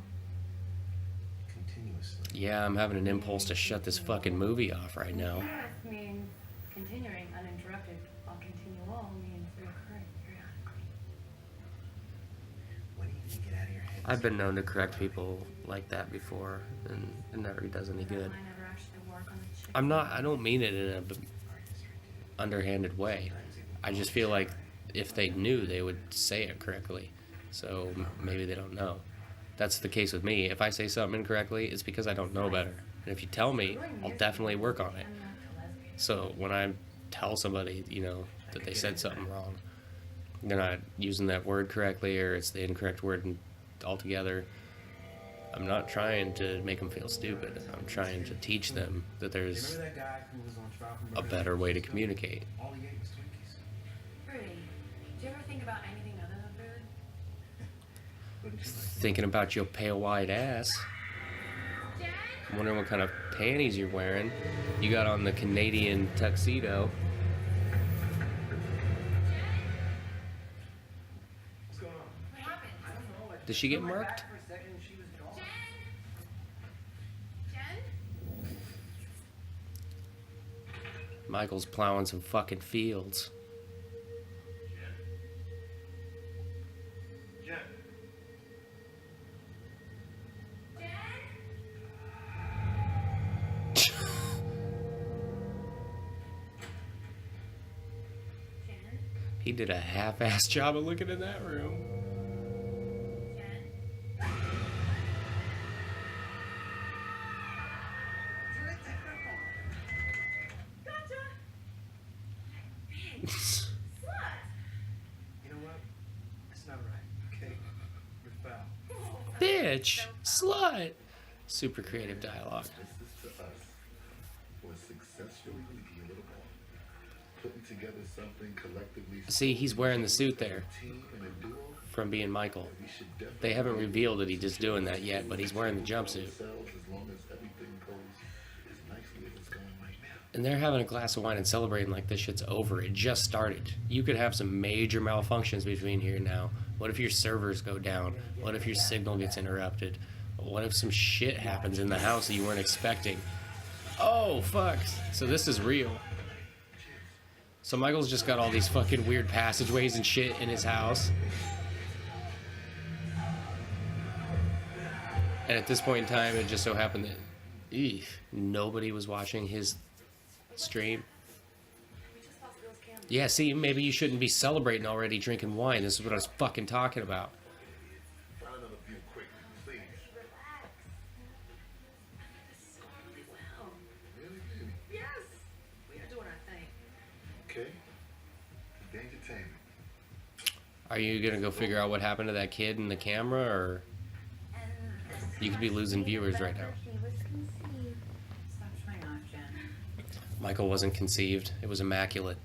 Continuously. Yeah, I'm having an impulse to shut this fucking movie off right now. Continuous means continuing uninterrupted, while continual means recurring periodically. When do you think get out of your head? I've been known to correct people like that before, and it never does any good. I never actually work on the chick. I don't mean it in a underhanded way. I just feel like if they knew, they would say it correctly. So maybe they don't know. That's the case with me. If I say something incorrectly, it's because I don't know better. And if you tell me, I'll definitely work on it. I'm not a lesbian. So when I tell somebody, that they said something wrong, they're not using that word correctly, or it's the incorrect word altogether, I'm not trying to make them feel stupid. I'm trying to teach them that there's Remember that guy who was on trial for a murder? better way to communicate. All he ate was Twinkies. Rudy, do you ever think about anything other than food? What did you like? Thinking about your pale white ass. Dad? I'm wondering what kind of panties you're wearing. You got on the Canadian tuxedo. What's going on? What happened? I don't know. I Did she get turned my marked? back for a second and she was gone. Jen? Jen? Michael's plowing some fucking fields. Jen. Jen? Jen? He did a half-ass job of looking in that room. Jen? Gotcha! Bitch! Slut! You know what? It's not right, okay? You're foul. Bitch! Slut! Super creative dialogue. This is to us was successfully dealing putting together something collectively. See, he's wearing the suit there Team and a duo. from being Michael. We should definitely They haven't revealed that he's just doing that yet, but he's wearing the jumpsuit. ourselves as long as everything goes as nicely as it's going right now. And they're having a glass of wine and celebrating like this shit's over. It just started. You could have some major malfunctions between here and now. What if your servers go down? What if your signal gets interrupted? What if some shit happens in the house that you weren't expecting? Oh, fuck. So this is real. So Michael's just got all these fucking weird passageways and shit in his house. And at this point in time, it just so happened that nobody was watching his stream. We just lost Bill's camera. Yeah, see, maybe you shouldn't be celebrating already drinking wine. This is what I was fucking talking about. Find another view quick, please. Relax. This is going really well. Really, baby? Yes! We are doing our thing. Okay. Entertainment. Are you gonna go figure out what happened to that kid in the camera, or you could be losing viewers right now? He was conceived. Stop showing off, Jen. Michael wasn't conceived. It was immaculate.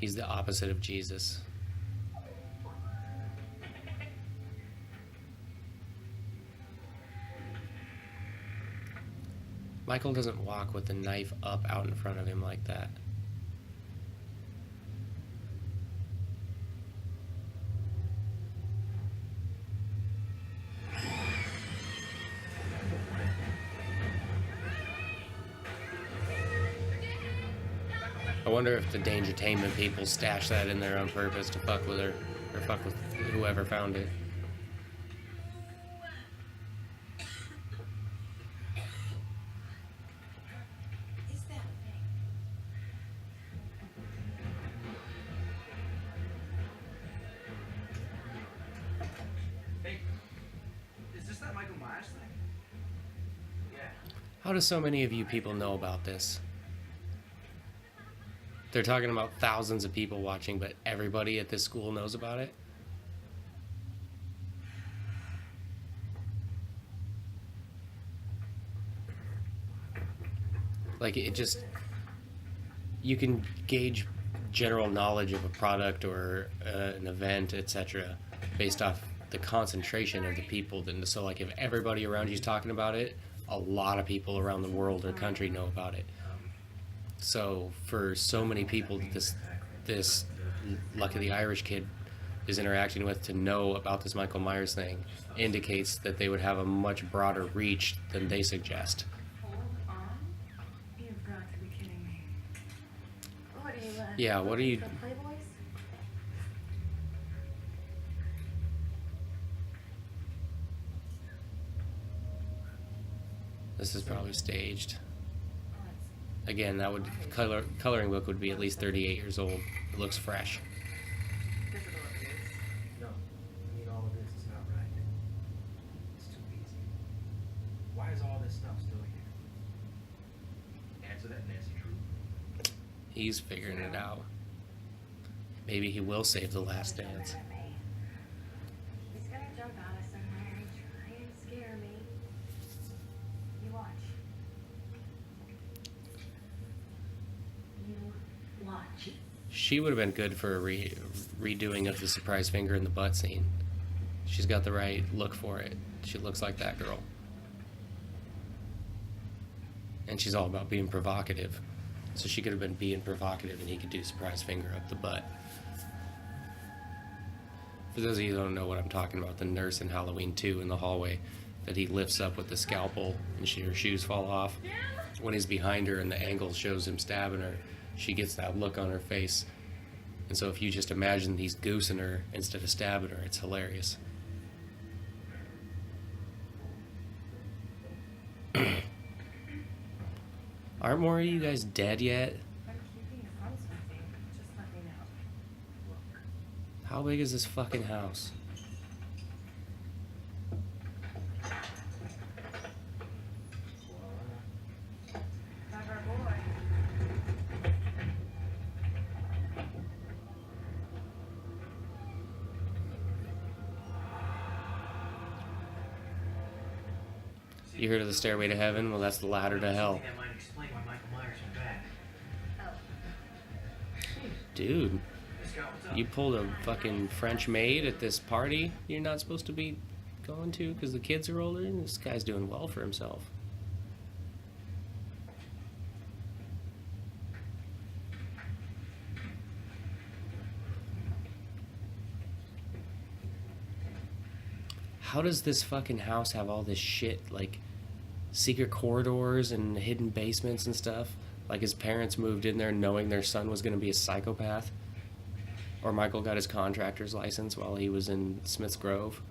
He's the opposite of Jesus. Michael doesn't walk with the knife up out in front of him like that. I wonder if the Dangertainment people stashed that in there on purpose to fuck with her, or fuck with whoever found it. Is that thing? Hey, is this that Michael Myers thing? Yeah. How do so many of you people know about this? They're talking about thousands of people watching, but everybody at this school knows about it? Like, it just... You can gauge general knowledge of a product or an event, etc., based off the concentration of the people. So, like, if everybody around you is talking about it, a lot of people around the world or country know about it. So for so many people that this Lucky the Irish kid is interacting with to know about this Michael Myers thing indicates that they would have a much broader reach than they suggest. Hold on. You've got to be kidding me. What are you, Yeah, what are you... for Playboys? This is probably staged. Again, that would coloring book would be at least 38 years old. It looks fresh. Difficult it is. No, I mean all of this is not right. It's too easy. Why is all this stuff still here? Answer that, Nancy Drew. He's figuring it out. Maybe he will save the last dance. He's gonna jump out of somewhere and try and scare me. You watch. You watch. She would have been good for a redoing of the surprise finger in the butt scene. She's got the right look for it. She looks like that girl. And she's all about being provocative. So she could have been being provocative and he could do surprise finger up the butt. For those of you who don't know what I'm talking about, the nurse in Halloween 2 in the hallway that he lifts up with the scalpel and her shoes fall off. When he's behind her and the angle shows him stabbing her, she gets that look on her face. And so if you just imagine he's goosing her instead of stabbing her, it's hilarious. Aren't more of you guys dead yet? I'm keeping it on something. Just let me know. How big is this fucking house? Clever boy. You heard of the stairway to heaven? Well, that's the ladder to hell. I think that might explain why Michael Myers went back. Dude, Hey, Scott, what's up? you pulled a fucking French maid at this party you're not supposed to be going to because the kids are older, and this guy's doing well for himself. How does this fucking house have all this shit, like secret corridors and hidden basements and stuff? Like his parents moved in there knowing their son was going to be a psychopath? Or Michael got his contractor's license while he was in Smith's Grove?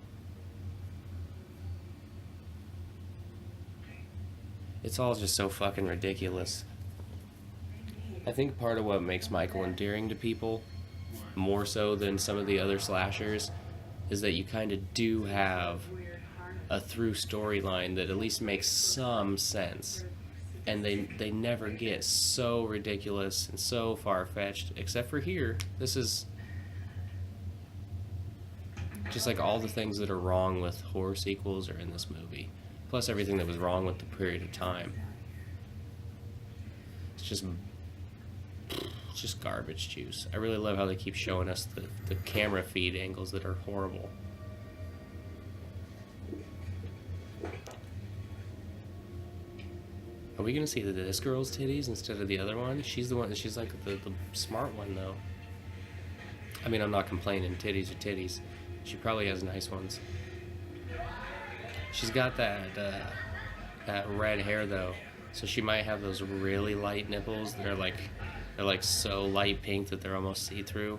It's all just so fucking ridiculous. I think part of what makes Michael endearing to people, more so than some of the other slashers, is that you kind of do have a through storyline that at least makes some sense. And they never get so ridiculous and so far-fetched, except for here. This is just like all the things that are wrong with horror sequels are in this movie. Plus everything that was wrong with the period of time. It's just It's just garbage juice. I really love how they keep showing us the camera feed angles that are horrible. Are we gonna see this girl's titties instead of the other one? She's the one. She's like the smart one though. I mean, I'm not complaining. Titties are titties. She probably has nice ones. She's got that red hair though, so she might have those really light nipples that are they're like so light pink that they're almost see through.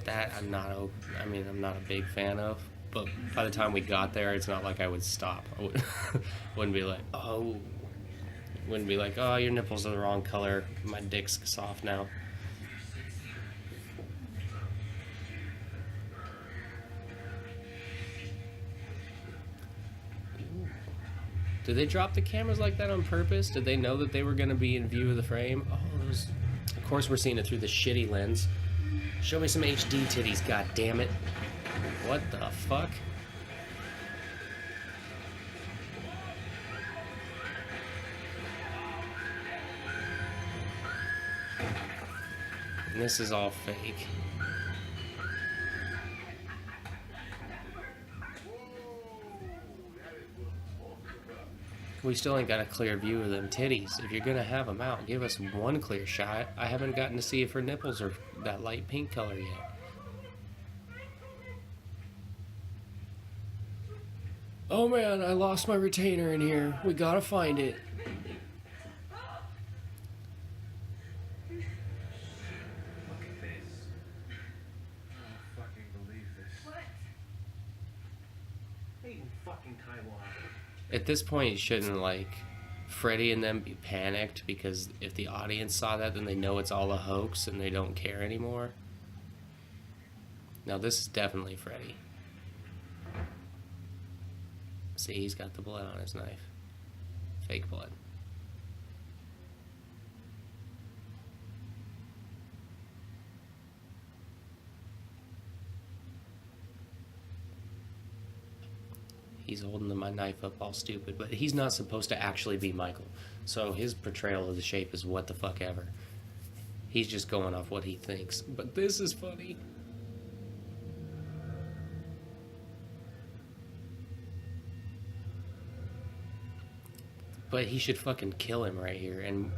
That I'm not a big fan of. But by the time we got there, it's not like I would stop. I wouldn't be like, oh. Wouldn't be like, oh, your nipples are the wrong color. My dick's soft now. Did they drop the cameras like that on purpose? Did they know that they were going to be in view of the frame? Oh, those... Of course we're seeing it through the shitty lens. Show me some HD titties, god damn it. What the fuck? And this is all fake. We still ain't got a clear view of them titties. If you're gonna have them out, give us one clear shot. I haven't gotten to see if her nipples are that light pink color yet. Oh man, I lost my retainer in here. We gotta find it. Look at this. I don't fucking believe this. What? Made in fucking Taiwan. At this point, shouldn't Freddy and them be panicked because if the audience saw that, then they know it's all a hoax and they don't care anymore? Now this is definitely Freddy. See, he's got the blood on his knife. Fake blood. He's holding my knife up all stupid, but he's not supposed to actually be Michael. So his portrayal of the shape is what the fuck ever. He's just going off what he thinks. But this is funny. But he should fucking kill him right here. And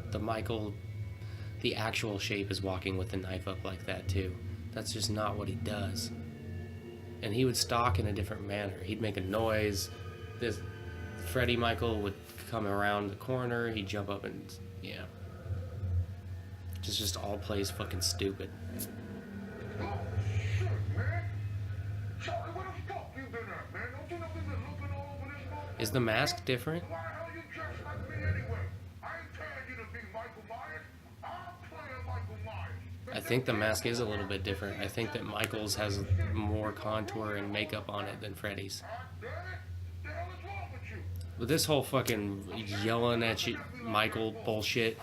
the actual shape is walking with the knife up like that too. That's just not what he does. And he would stalk in a different manner. He'd make a noise. This Freddy Michael would come around the corner. He'd jump up and yeah. Just all plays fucking stupid. Oh, shit, man. Charlie, where the fuck you been at, man? Don't you know we've been looking all over this motherfucker? Is the mask different? Why the hell you dressed like me anyway? I ain't telling you to be Michael Myers. I'm playing Michael Myers. I think the mask is a little bit different. I think that Michael's has more contour and makeup on it than Freddy's. God damn it. The hell is wrong with you? But this whole fucking yelling at you, Michael bullshit,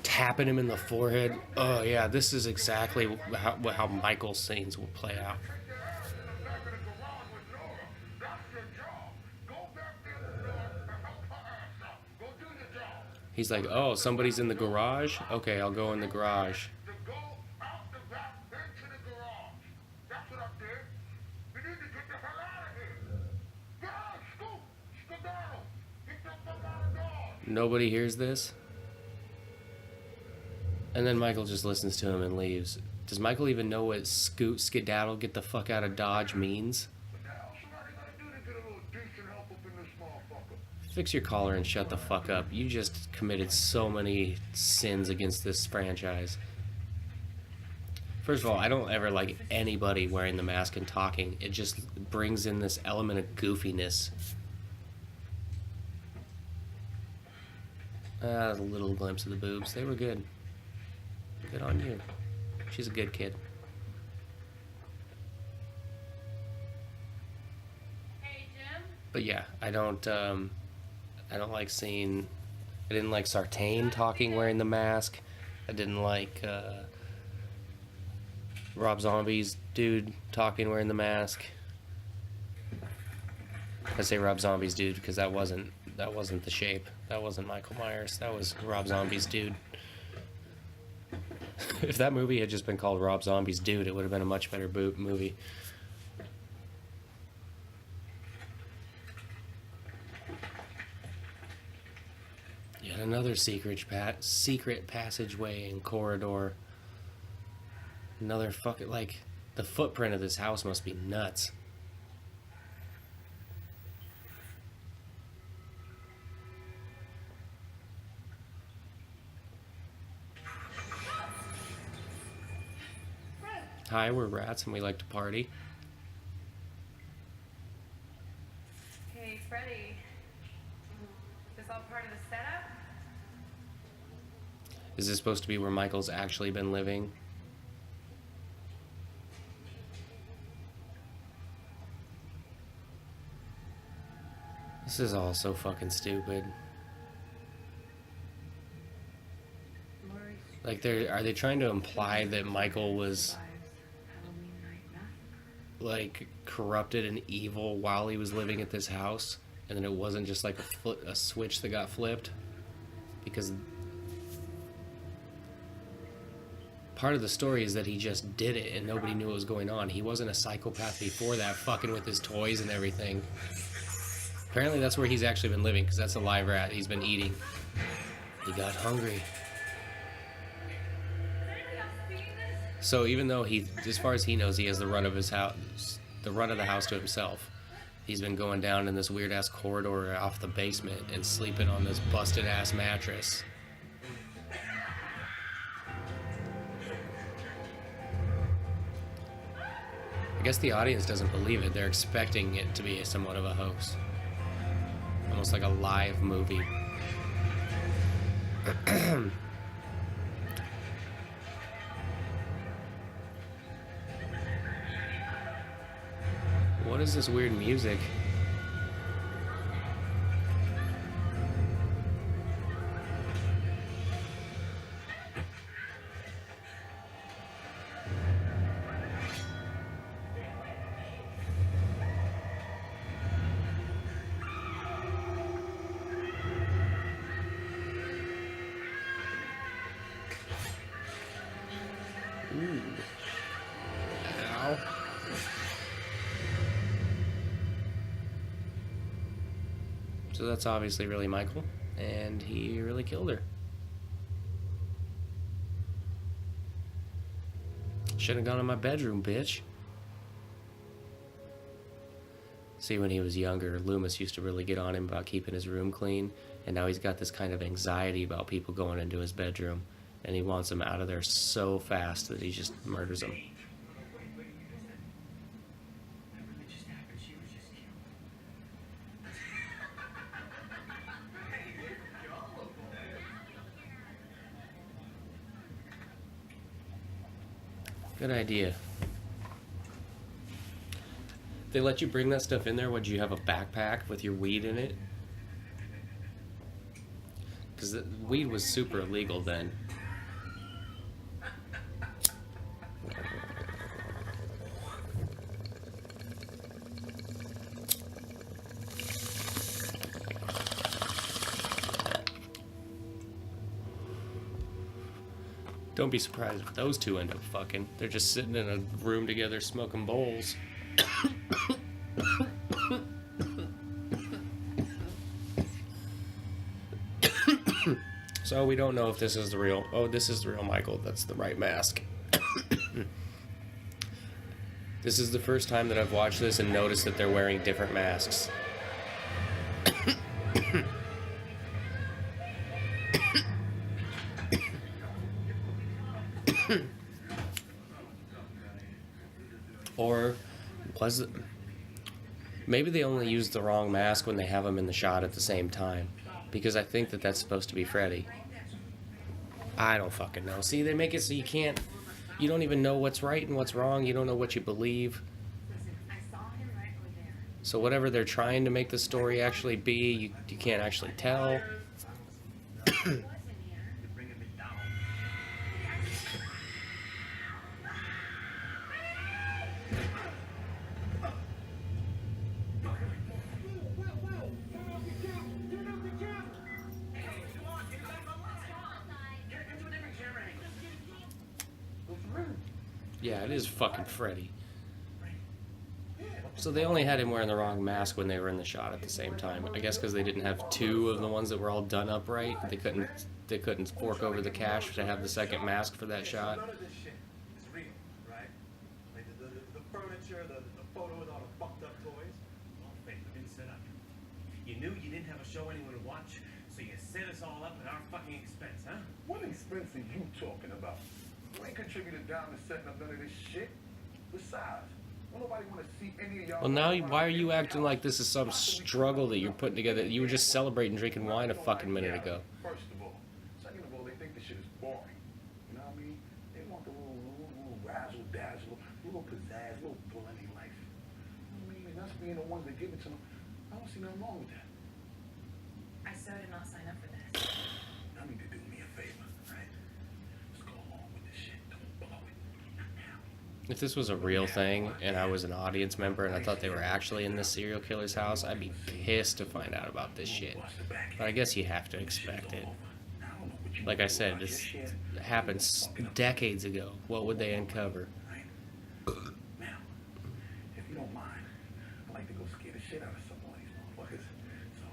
tapping him in the forehead. Oh yeah, this is exactly how Michael's scenes will play out. Take your ass in the back of the garage with Nora. That's your job. Go back there with Nora and help her ass out. Go do your job. He's like, oh, somebody's in the garage? Okay, I'll go in the garage. To go out the back into the garage. That's what I did. You need to get the hell out of here. Get out, Scoop. Skedaddle. Get the fuck out of Dodge. Nobody hears this? And then Michael just listens to him and leaves. Does Michael even know what skedaddle, get the fuck out of Dodge means? What the hell somebody gotta do to get a little decent help up in this motherfucker? Fix your collar and shut the fuck up. You just committed so many sins against this franchise. First of all, I don't ever like anybody wearing the mask and talking. It just brings in this element of goofiness. A little glimpse of the boobs. They were good. Good on you. She's a good kid. Hey, Jim? But yeah, I don't like seeing. I didn't like Sartain talking wearing the mask. I didn't like Rob Zombie's dude talking wearing the mask. I say Rob Zombie's dude because that wasn't the shape. That wasn't Michael Myers. That was Rob Zombie's dude. If that movie had just been called Rob Zombie's Dude, it would have been a much better movie. Yet another secret passageway and corridor. Another fucking, like, the footprint of this house must be nuts. Hi, we're rats and we like to party. Hey, Freddy. Is this all part of the setup? Is this supposed to be where Michael's actually been living? This is all so fucking stupid. Like, are they trying to imply that Michael was, like, corrupted and evil while he was living at this house, and then it wasn't just like a switch that got flipped? Because part of the story is that he just did it and nobody knew what was going on. He wasn't a psychopath before that, fucking with his toys and everything. Apparently that's where he's actually been living, because that's a live rat he's been eating. He got hungry. So even though he, as far as he knows, he has the run of his house, the run of the house to himself, he's been going down in this weird ass corridor off the basement and sleeping on this busted ass mattress. I guess the audience doesn't believe it. They're expecting it to be somewhat of a hoax, almost like a live movie. What is this weird music? Ooh. Ow. So that's obviously really Michael, and he really killed her. Should have gone in my bedroom, bitch. See, when he was younger, Loomis used to really get on him about keeping his room clean, and now he's got this kind of anxiety about people going into his bedroom, and he wants them out of there so fast that he just murders them. Good idea. They let you bring that stuff in there. Would you have a backpack with your weed in it? Because the weed was super illegal then. Don't be surprised if those two end up fucking. They're just sitting in a room together smoking bowls. So we don't know if this is the real... Oh, this is the real Michael. That's the right mask. This is the first time that I've watched this and noticed that they're wearing different masks. Or was it... Maybe they only used the wrong mask when they have him in the shot at the same time. Because I think that that's supposed to be Freddy. I don't fucking know. See, they make it so you can't... You don't even know what's right and what's wrong. You don't know what you believe. So whatever they're trying to make the story actually be, you can't actually tell. Yeah, it is fucking Freddy. So they only had him wearing the wrong mask when they were in the shot at the same time. I guess because they didn't have two of the ones that were all done up right. They couldn't fork over the cash to have the second mask for that shot. None of this shit is real, right? Like the furniture, the photos, all the fucked up toys, all fake. They've been set up. You knew you didn't have a show anyone to watch, so you set us all up at our fucking expense, huh? What expense are you talking about? You ain't contributed down to setting up none of this shit. Besides, don't nobody want to see any of y'all. Well, now why are you acting like this is some struggle that you're putting together? You were just celebrating drinking wine a fucking minute ago. First of all. Second of all, they think this shit is boring. You know what I mean? They want the little razzle dazzle, little pizzazz, little bull in their life. You know what I mean? And us being the ones that give it to them, I don't see nothing wrong with that. I so did not sign up for this. Y'all need to do me a favor, right? Let's go along with this shit. Don't blow it. Not now. If this was a real thing and I was an audience member and I thought they were actually in this serial killer's house, I'd be pissed to find out about this shit. But I guess you have to expect it. Like I said, this happened decades ago. What would they uncover? Now, if you don't mind, I'd like to go scare the shit out of some of these motherfuckers. So,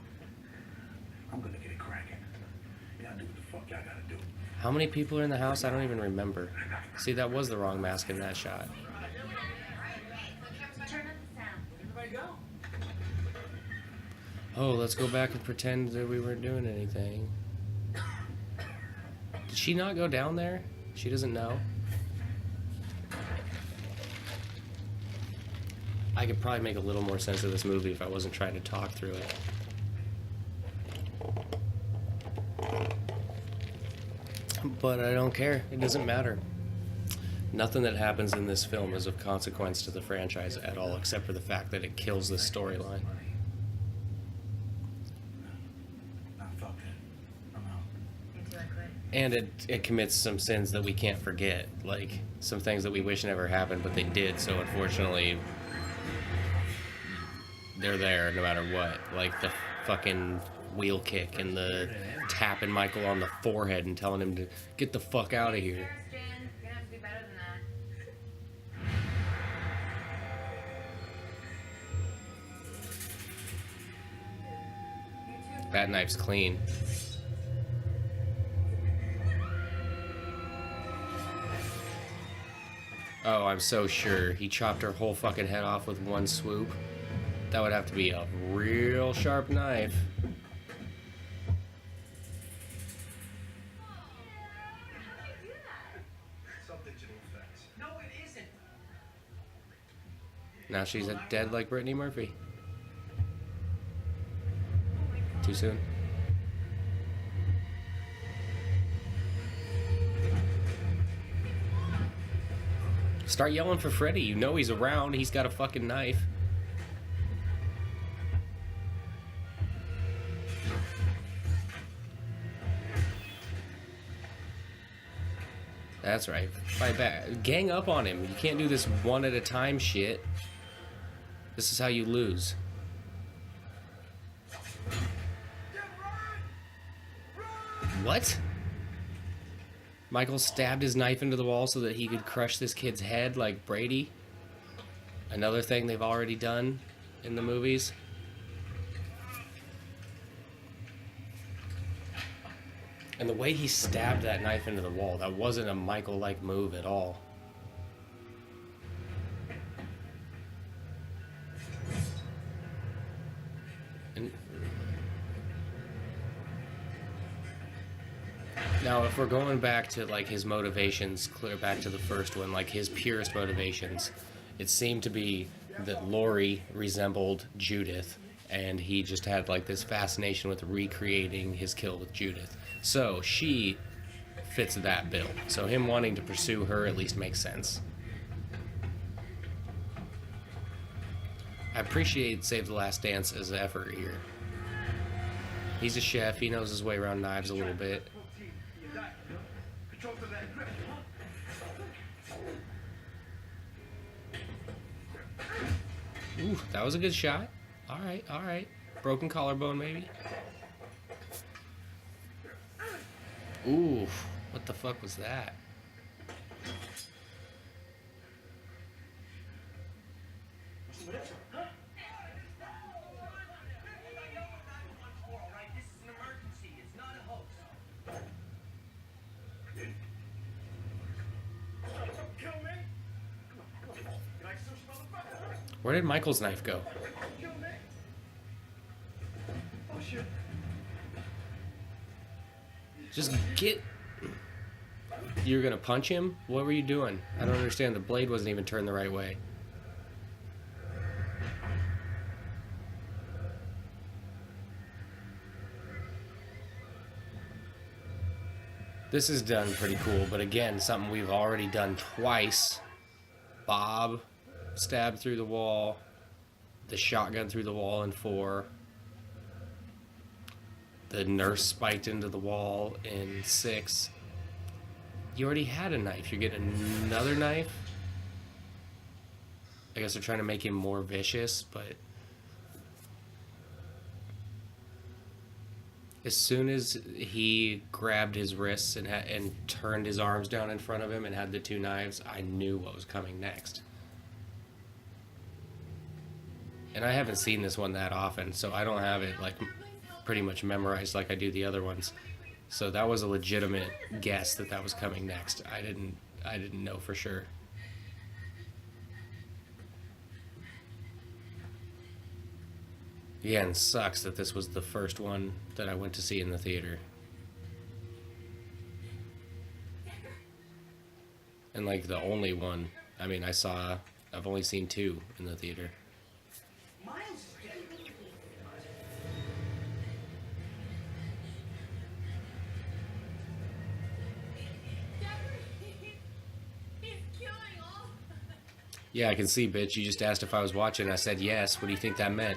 I'm gonna get it cracking. Y'all do what the fuck y'all gotta do. How many people are in the house? I don't even remember. See, that was the wrong mask in that shot. Turn up the sound. Everybody go. Oh, let's go back and pretend that we weren't doing anything. Did she not go down there? She doesn't know. I could probably make a little more sense of this movie if I wasn't trying to talk through it. But I don't care. It doesn't matter. Nothing that happens in this film is of consequence to the franchise at all, except for the fact that it kills the storyline. Nah, fuck that. I'm out. Me too, I quit. And it commits some sins that we can't forget, like some things that we wish never happened, but they did, so unfortunately they're there no matter what. Like the fucking wheel kick and the tapping Michael on the forehead and telling him to get the fuck out of here. Cheers, Jen. You're gonna have to do better than that. That knife's clean. Oh, I'm so sure he chopped her whole fucking head off with one swoop. That would have to be a real sharp knife. Some digital effects. No, it isn't. Now she's dead like Brittany Murphy. Too soon. Start yelling for Freddy. You know he's around. He's got a fucking knife. That's right. Fight back. Gang up on him. You can't do this one at a time shit. This is how you lose. What? Michael stabbed his knife into the wall so that he could crush this kid's head like Brady. Another thing they've already done in the movies. And the way he stabbed that knife into the wall, that wasn't a Michael-like move at all. And now, if we're going back to like his motivations, clear back to the first one, like his purest motivations, it seemed to be that Laurie resembled Judith, and he just had like this fascination with recreating his kill with Judith. So she fits that bill. So him wanting to pursue her at least makes sense. I appreciate Save the Last Dance as an effort here. He's a chef. He knows his way around knives a little bit. Control to that grip. Ooh, that was a good shot. All right, all right. Broken collarbone, maybe. Ooh, what the fuck was that? Where did Michael's knife go? Kill me. Oh shit. Just get... You were gonna punch him? What were you doing? I don't understand. The blade wasn't even turned the right way. This is done pretty cool, but again, something we've already done twice. Bob stabbed through the wall. The shotgun through the wall in 4. The nurse spiked into the wall in 6. You already had a knife. You're getting another knife? I guess they're trying to make him more vicious, but... As soon as he grabbed his wrists and turned his arms down in front of him and had the 2 knives, I knew what was coming next. And I haven't seen this one that often, so I don't have it like pretty much memorized like I do the other ones. So that was a legitimate guess that that was coming next. I didn't know for sure. Yeah, and sucks that this was the first one that I went to see in the theater. And like the only one. I mean, I've only seen 2 in the theater. Yeah, I can see, bitch. You just asked if I was watching. I said yes. What do you think that meant?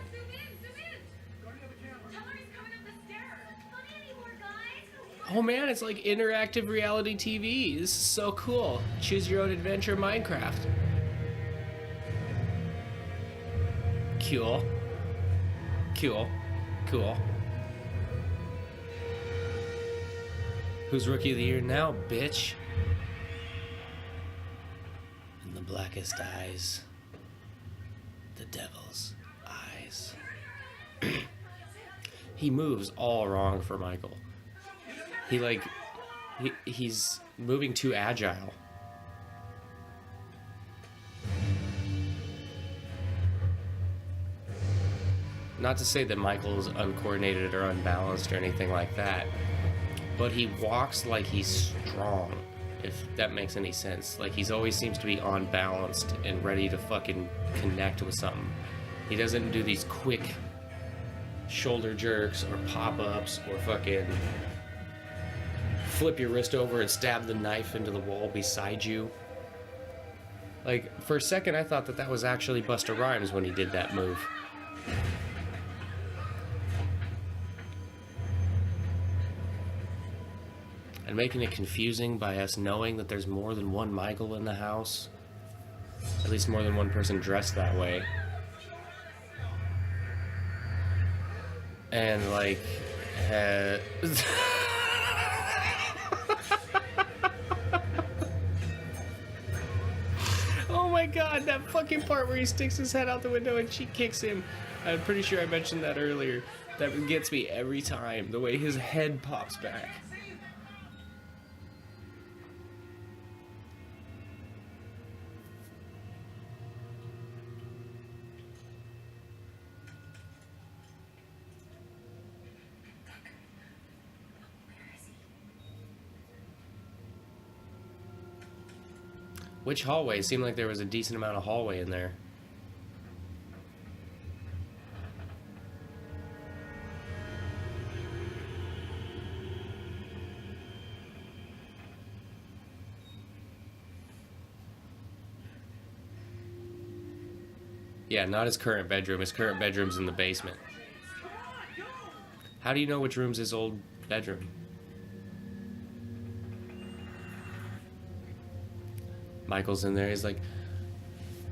Oh man, it's like interactive reality TV. This is so cool. Choose your own adventure Minecraft. Cool. Cool. Cool. Who's Rookie of the Year now, bitch? In the blackest eyes, the devil's eyes. He moves all wrong for Michael. He's moving too agile. Not to say that Michael's uncoordinated or unbalanced or anything like that, but he walks like he's strong, if that makes any sense. Like, he's always seems to be unbalanced and ready to fucking connect with something. He doesn't do these quick shoulder jerks or pop-ups or fucking flip your wrist over and stab the knife into the wall beside you. Like, for a second I thought that was actually Busta Rhymes when he did that move. And making it confusing by us knowing that there's more than one Michael in the house. At least more than one person dressed that way. And like... Oh my god, that fucking part where he sticks his head out the window and she kicks him. I'm pretty sure I mentioned that earlier. That gets me every time, the way his head pops back. Which hallway? It seemed like there was a decent amount of hallway in there. Yeah, not his current bedroom. His current bedroom's in the basement. How do you know which room's his old bedroom? Michael's in there, he's like,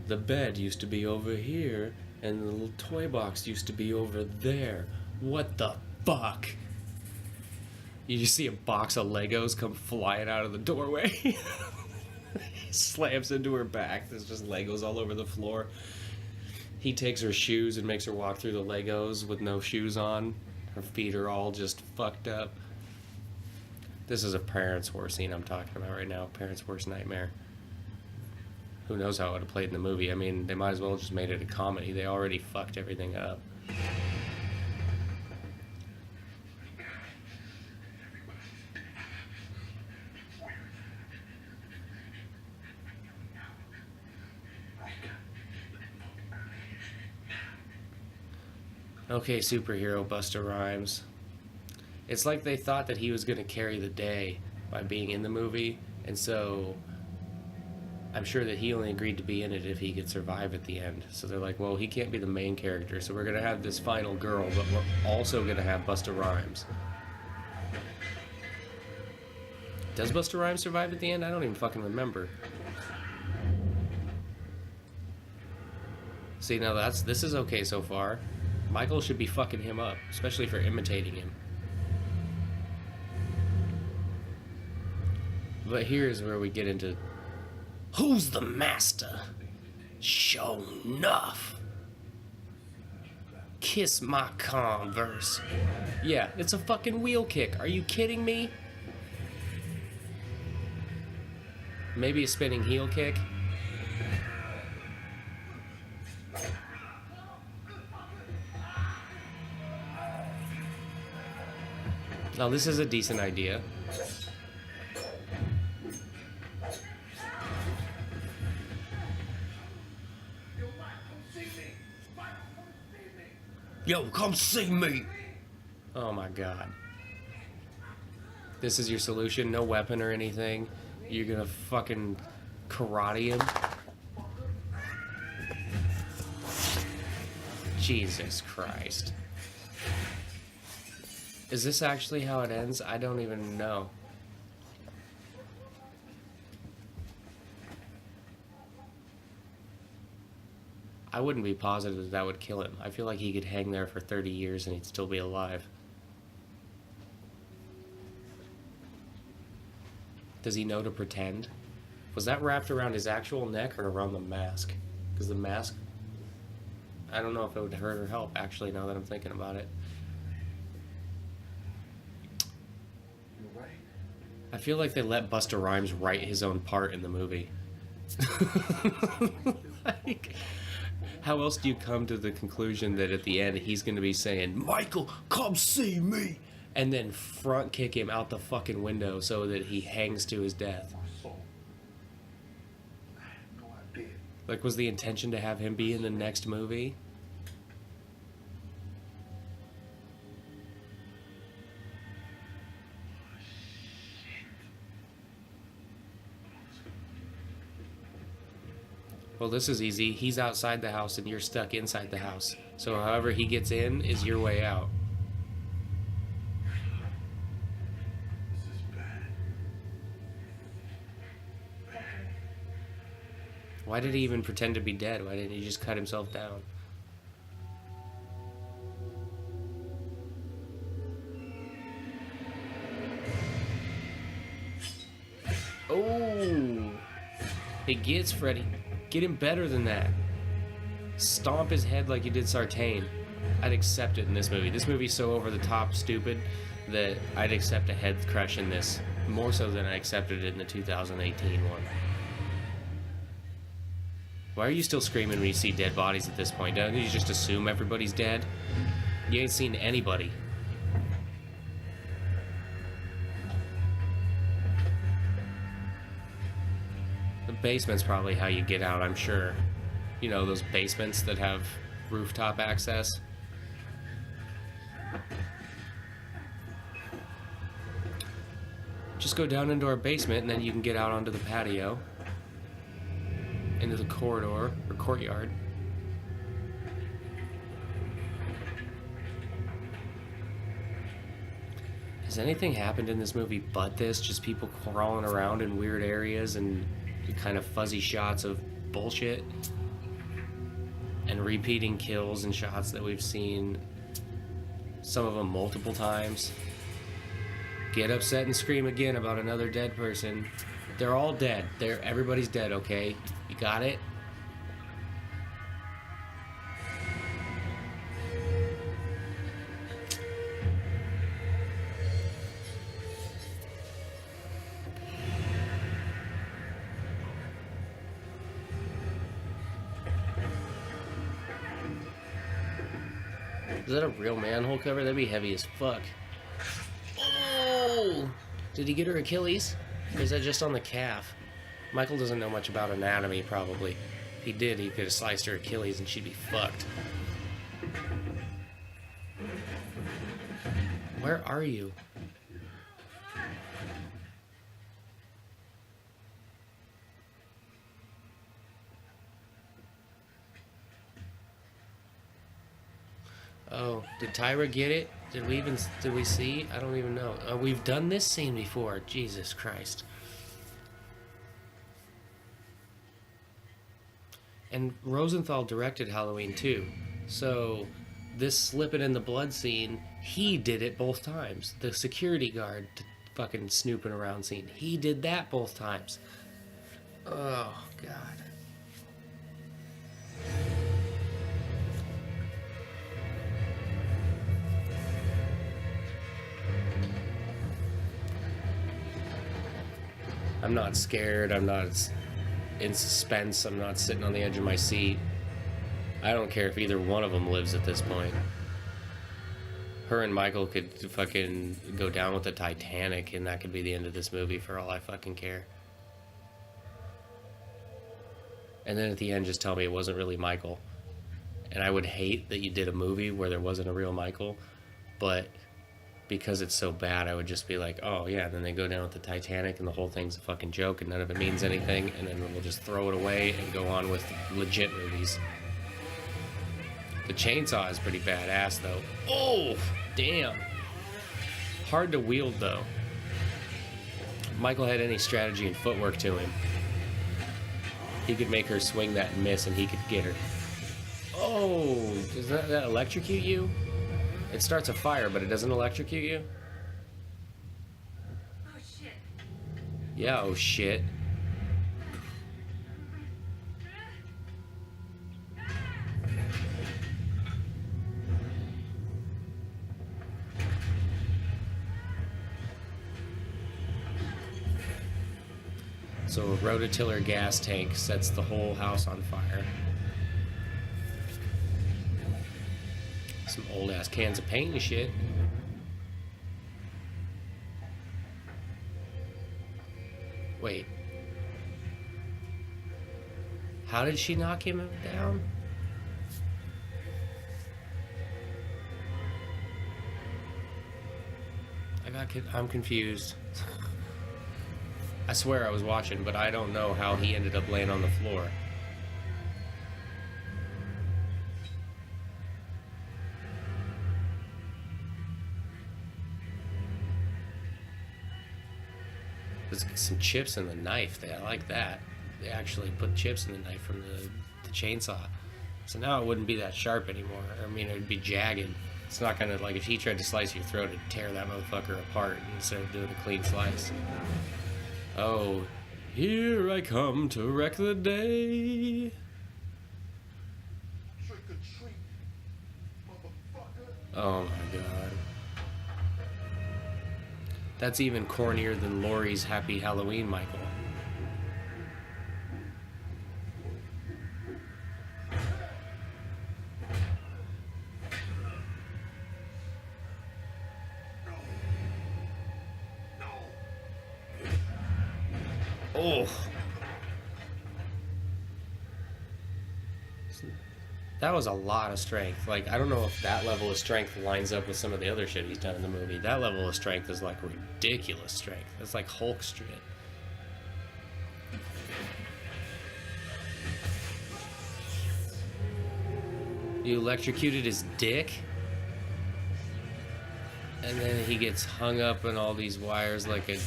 the bed used to be over here, and the little toy box used to be over there. What the fuck? You just see a box of Legos come flying out of the doorway. He slams into her back, there's just Legos all over the floor. He takes her shoes and makes her walk through the Legos with no shoes on. Her feet are all just fucked up. This is a parent's worst scene I'm talking about right now, parent's worst nightmare. Who knows how it would have played in the movie? I mean, they might as well have just made it a comedy. They already fucked everything up. Okay, superhero Busta Rhymes. It's like they thought that he was going to carry the day by being in the movie, and so I'm sure that he only agreed to be in it if he could survive at the end. So they're like, well, he can't be the main character, so we're going to have this final girl, but we're also going to have Busta Rhymes. Does Busta Rhymes survive at the end? I don't even fucking remember. See, now this is okay so far. Michael should be fucking him up, especially for imitating him. But here's where we get into who's the master? Sure enough. Kiss my Converse. Yeah, it's a fucking wheel kick. Are you kidding me? Maybe a spinning heel kick. Now this is a decent idea. Yo, come see me! Oh my god. This is your solution? No weapon or anything? You're gonna fucking karate him? Jesus Christ. Is this actually how it ends? I don't even know. I wouldn't be positive that would kill him. I feel like he could hang there for 30 years and he'd still be alive. Does he know to pretend? Was that wrapped around his actual neck or around the mask? Because the mask... I don't know if it would hurt or help, actually, now that I'm thinking about it. You're right. I feel like they let Busta Rhymes write his own part in the movie. Like, how else do you come to the conclusion that at the end he's going to be saying, Michael, come see me! And then front kick him out the fucking window so that he hangs to his death? My soul. I had no idea. Like, was the intention to have him be in the next movie? Well, this is easy. He's outside the house and you're stuck inside the house. So however he gets in is your way out. This is bad. Why did he even pretend to be dead? Why didn't he just cut himself down? Oh! It gets Freddy. Get him better than that. Stomp his head like you did Sartain. I'd accept it in this movie. This movie's so over the top stupid that I'd accept a head crush in this. More so than I accepted it in the 2018 one. Why are you still screaming when you see dead bodies at this point? Don't you just assume everybody's dead? You ain't seen anybody. The basement's probably how you get out, I'm sure. You know, those basements that have rooftop access. Just go down into our basement and then you can get out onto the patio. Into the corridor, or courtyard. Has anything happened in this movie but this? Just people crawling around in weird areas and kind of fuzzy shots of bullshit? And repeating kills and shots that we've seen, some of them multiple times. Get upset and scream again about another dead person. They're all dead. Everybody's dead, okay? You got it? Is that a real manhole cover? That'd be heavy as fuck. Oh! Did he get her Achilles? Or is that just on the calf? Michael doesn't know much about anatomy, probably. If he did, he could have sliced her Achilles and she'd be fucked. Where are you? Oh, did Tyra get it? Did we see? I don't even know. We've done this scene before. Jesus Christ. And Rosenthal directed Halloween too. So this slipping in the blood scene, he did it both times. The security guard fucking snooping around scene, he did that both times. Oh, God. I'm not scared. I'm not in suspense. I'm not sitting on the edge of my seat. I don't care if either one of them lives at this point. Her and Michael could fucking go down with the Titanic, and that could be the end of this movie for all I fucking care. And then at the end, just tell me it wasn't really Michael. And I would hate that you did a movie where there wasn't a real Michael, but because it's so bad, I would just be like, oh yeah, and then they go down with the Titanic and the whole thing's a fucking joke and none of it means anything, and then we'll just throw it away and go on with legit movies. The chainsaw is pretty badass though. Oh, damn. Hard to wield though. If Michael had any strategy and footwork to him, he could make her swing that and miss and he could get her. Oh, does that electrocute you? It starts a fire, but it doesn't electrocute you? Oh shit. Yeah, oh shit. So a rototiller gas tank sets the whole house on fire. Some old ass cans of paint and shit. Wait. How did she knock him down? I'm confused. I swear I was watching, but I don't know how he ended up laying on the floor. There's some chips in the knife. I like that. They actually put chips in the knife from the chainsaw. So now it wouldn't be that sharp anymore. I mean, it would be jagged. It's not gonna, like, if he tried to slice your throat, it'd tear that motherfucker apart instead of doing a clean slice. Oh, here I come to wreck the day. Trick or treat, motherfucker. Oh my god. That's even cornier than Laurie's Happy Halloween, Michael. Oh. That was a lot of strength. Like, I don't know if that level of strength lines up with some of the other shit he's done in the movie. That level of strength is like ridiculous strength. It's like Hulk shit. You electrocuted his dick? And then he gets hung up in all these wires like a...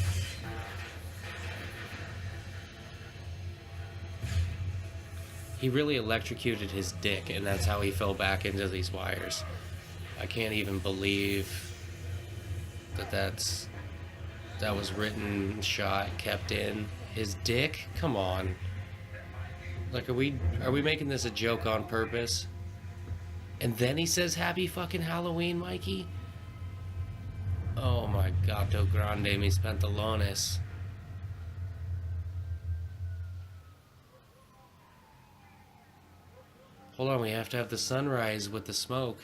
He really electrocuted his dick, and that's how he fell back into these wires. I can't even believe that was written, shot, kept in. His dick? Come on. Like, are we making this a joke on purpose? And then he says happy fucking Halloween, Mikey? Oh my gato grande mis pantalones. Hold on, we have to have the sunrise with the smoke.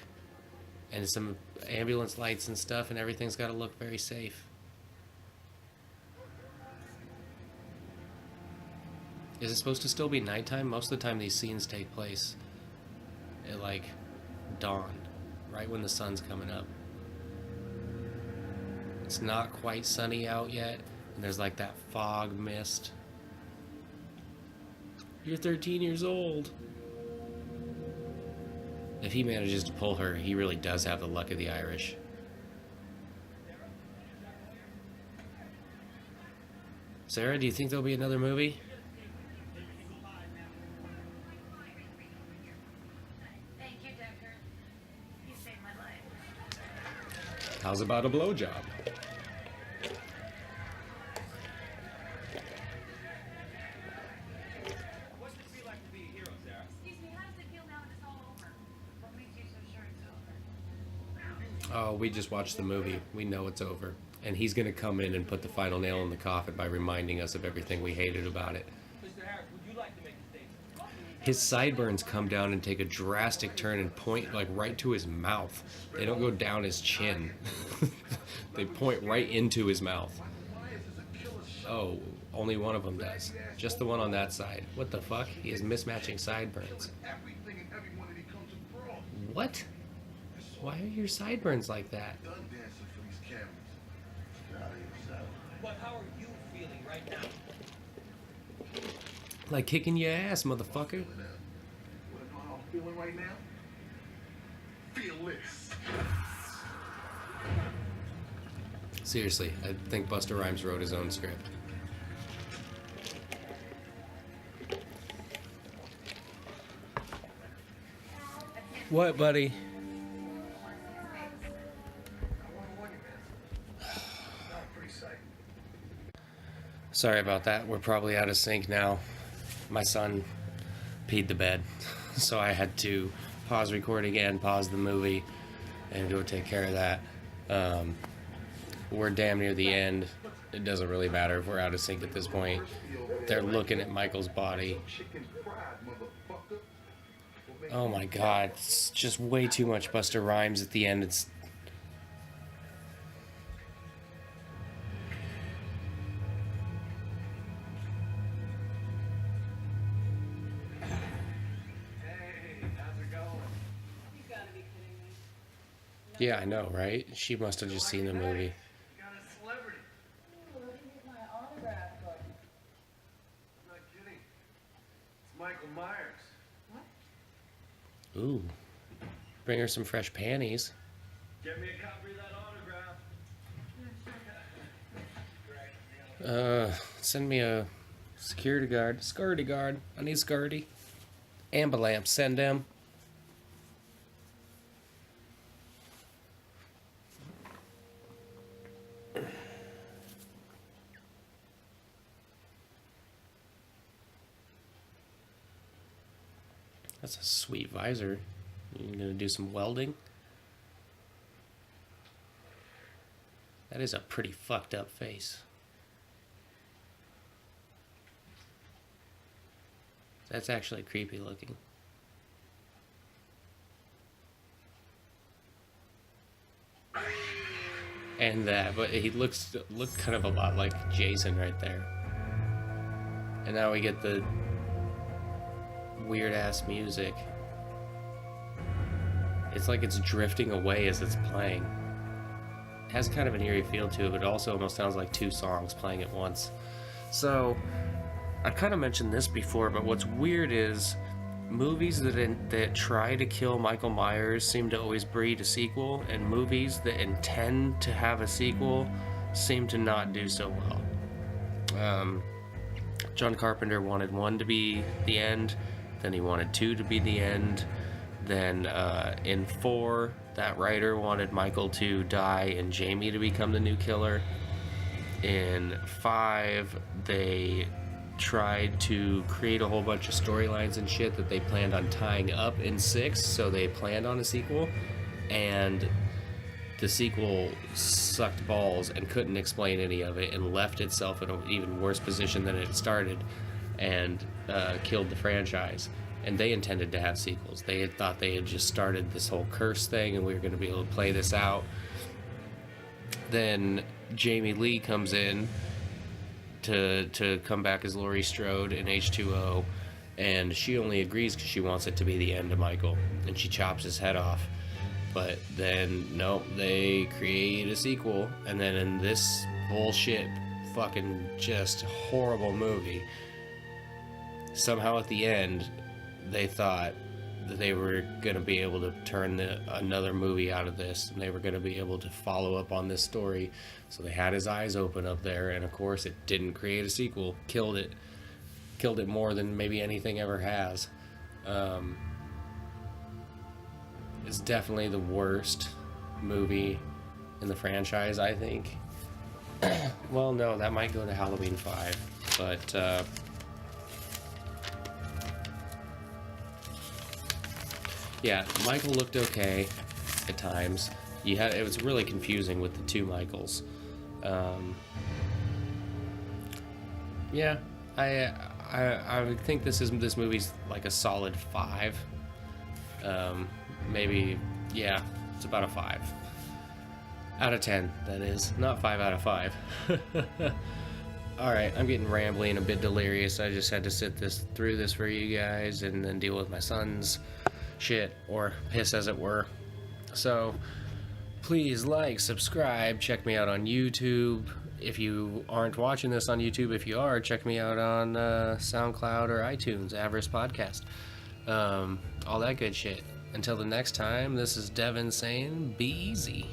and some ambulance lights and stuff, and everything's got to look very safe. Is it supposed to still be nighttime? Most of the time these scenes take place at like dawn, right when the sun's coming up. It's not quite sunny out yet, and there's like that fog mist. You're 13 years old. If he manages to pull her, he really does have the luck of the Irish. Sarah, do you think there'll be another movie? Thank you, Decker. You saved my life. How's about a blowjob? What's it feel like to be a hero, Sarah? Excuse me, how does it feel now that it's all over? What makes you so sure it's over? Oh, we just watched the movie. We know it's over. And he's going to come in and put the final nail in the coffin by reminding us of everything we hated about it. Mr. Harris, would you like to make a statement? His sideburns come down and take a drastic turn and point like right to his mouth. They don't go down his chin. They point right into his mouth. Oh, only one of them does. Just the one on that side. What the fuck? He has mismatching sideburns. Everything and everyone that he comes across. What? Why are your sideburns like that? Done dancing for these cameras. Get out of here, Sal. But how are you feeling right now? Like kicking your ass, motherfucker. Wanna know how I'm feeling right now? Fearless. Seriously, I think Busta Rhymes wrote his own script. What, buddy? Sorry about that. We're probably out of sync now. My son peed the bed, so I had to pause recording again, pause the movie, and go take care of that. We're damn near the end. It doesn't really matter if we're out of sync at this point. They're looking at Michael's body. Chicken fried, motherfucker. Oh my god, it's just way too much Busta Rhymes at the end. It's Hey, how's it going? You gotta be kidding me. yeah, I know, right? She must have just seen the movie. You got a celebrity. Ooh, let me get my autograph book. I'm not kidding. It's Michael Myers. What? Ooh, bring her some fresh panties. Get me a copy of that autograph. Send me a security guard. Security guard. I need security. Ambulance, send them. That's a sweet visor. You gonna do some welding? That is a pretty fucked up face. That's actually creepy looking. And that, but he looked kind of a lot like Jason right there. And now we get the weird ass music. It's like it's drifting away as it's playing. It has kind of an eerie feel to it, but it also almost sounds like two songs playing at once. So, I kind of mentioned this before, but what's weird is movies that try to kill Michael Myers seem to always breed a sequel, and movies that intend to have a sequel seem to not do so well. John Carpenter wanted 1 to be the end, then he wanted 2 to be the end, then in 4, that writer wanted Michael to die and Jamie to become the new killer. In 5, they tried to create a whole bunch of storylines and shit that they planned on tying up in 6, so they planned on a sequel, and the sequel sucked balls and couldn't explain any of it and left itself in an even worse position than it started and killed the franchise. and they intended to have sequels. They had thought they had just started this whole curse thing and we were going to be able to play this out. Then Jamie Lee comes in to come back as Laurie Strode in H2O, and she only agrees because she wants it to be the end of Michael, and she chops his head off. But then, no, they create a sequel, and then in this bullshit, fucking just horrible movie, somehow at the end, they thought that they were going to be able to turn another movie out of this, and they were going to be able to follow up on this story. So they had his eyes open up there, and of course it didn't create a sequel. Killed it more than maybe anything ever has. It's definitely the worst movie in the franchise, I think. Well, no, that might go to Halloween 5, but yeah, Michael looked okay at times. It was really confusing with the two Michaels. Yeah, I would think this movie's like a solid 5. Maybe, yeah, it's about a 5 out of 10. That is not 5 out of 5. All right, I'm getting rambly and a bit delirious. I just had to sit through this for you guys and then deal with my son's shit, or piss as it were. So please like, subscribe, check me out on YouTube. If you aren't watching this on YouTube, if you are, check me out on SoundCloud or iTunes, Avarice Podcast. All that good shit. Until the next time, this is Devin saying, be easy.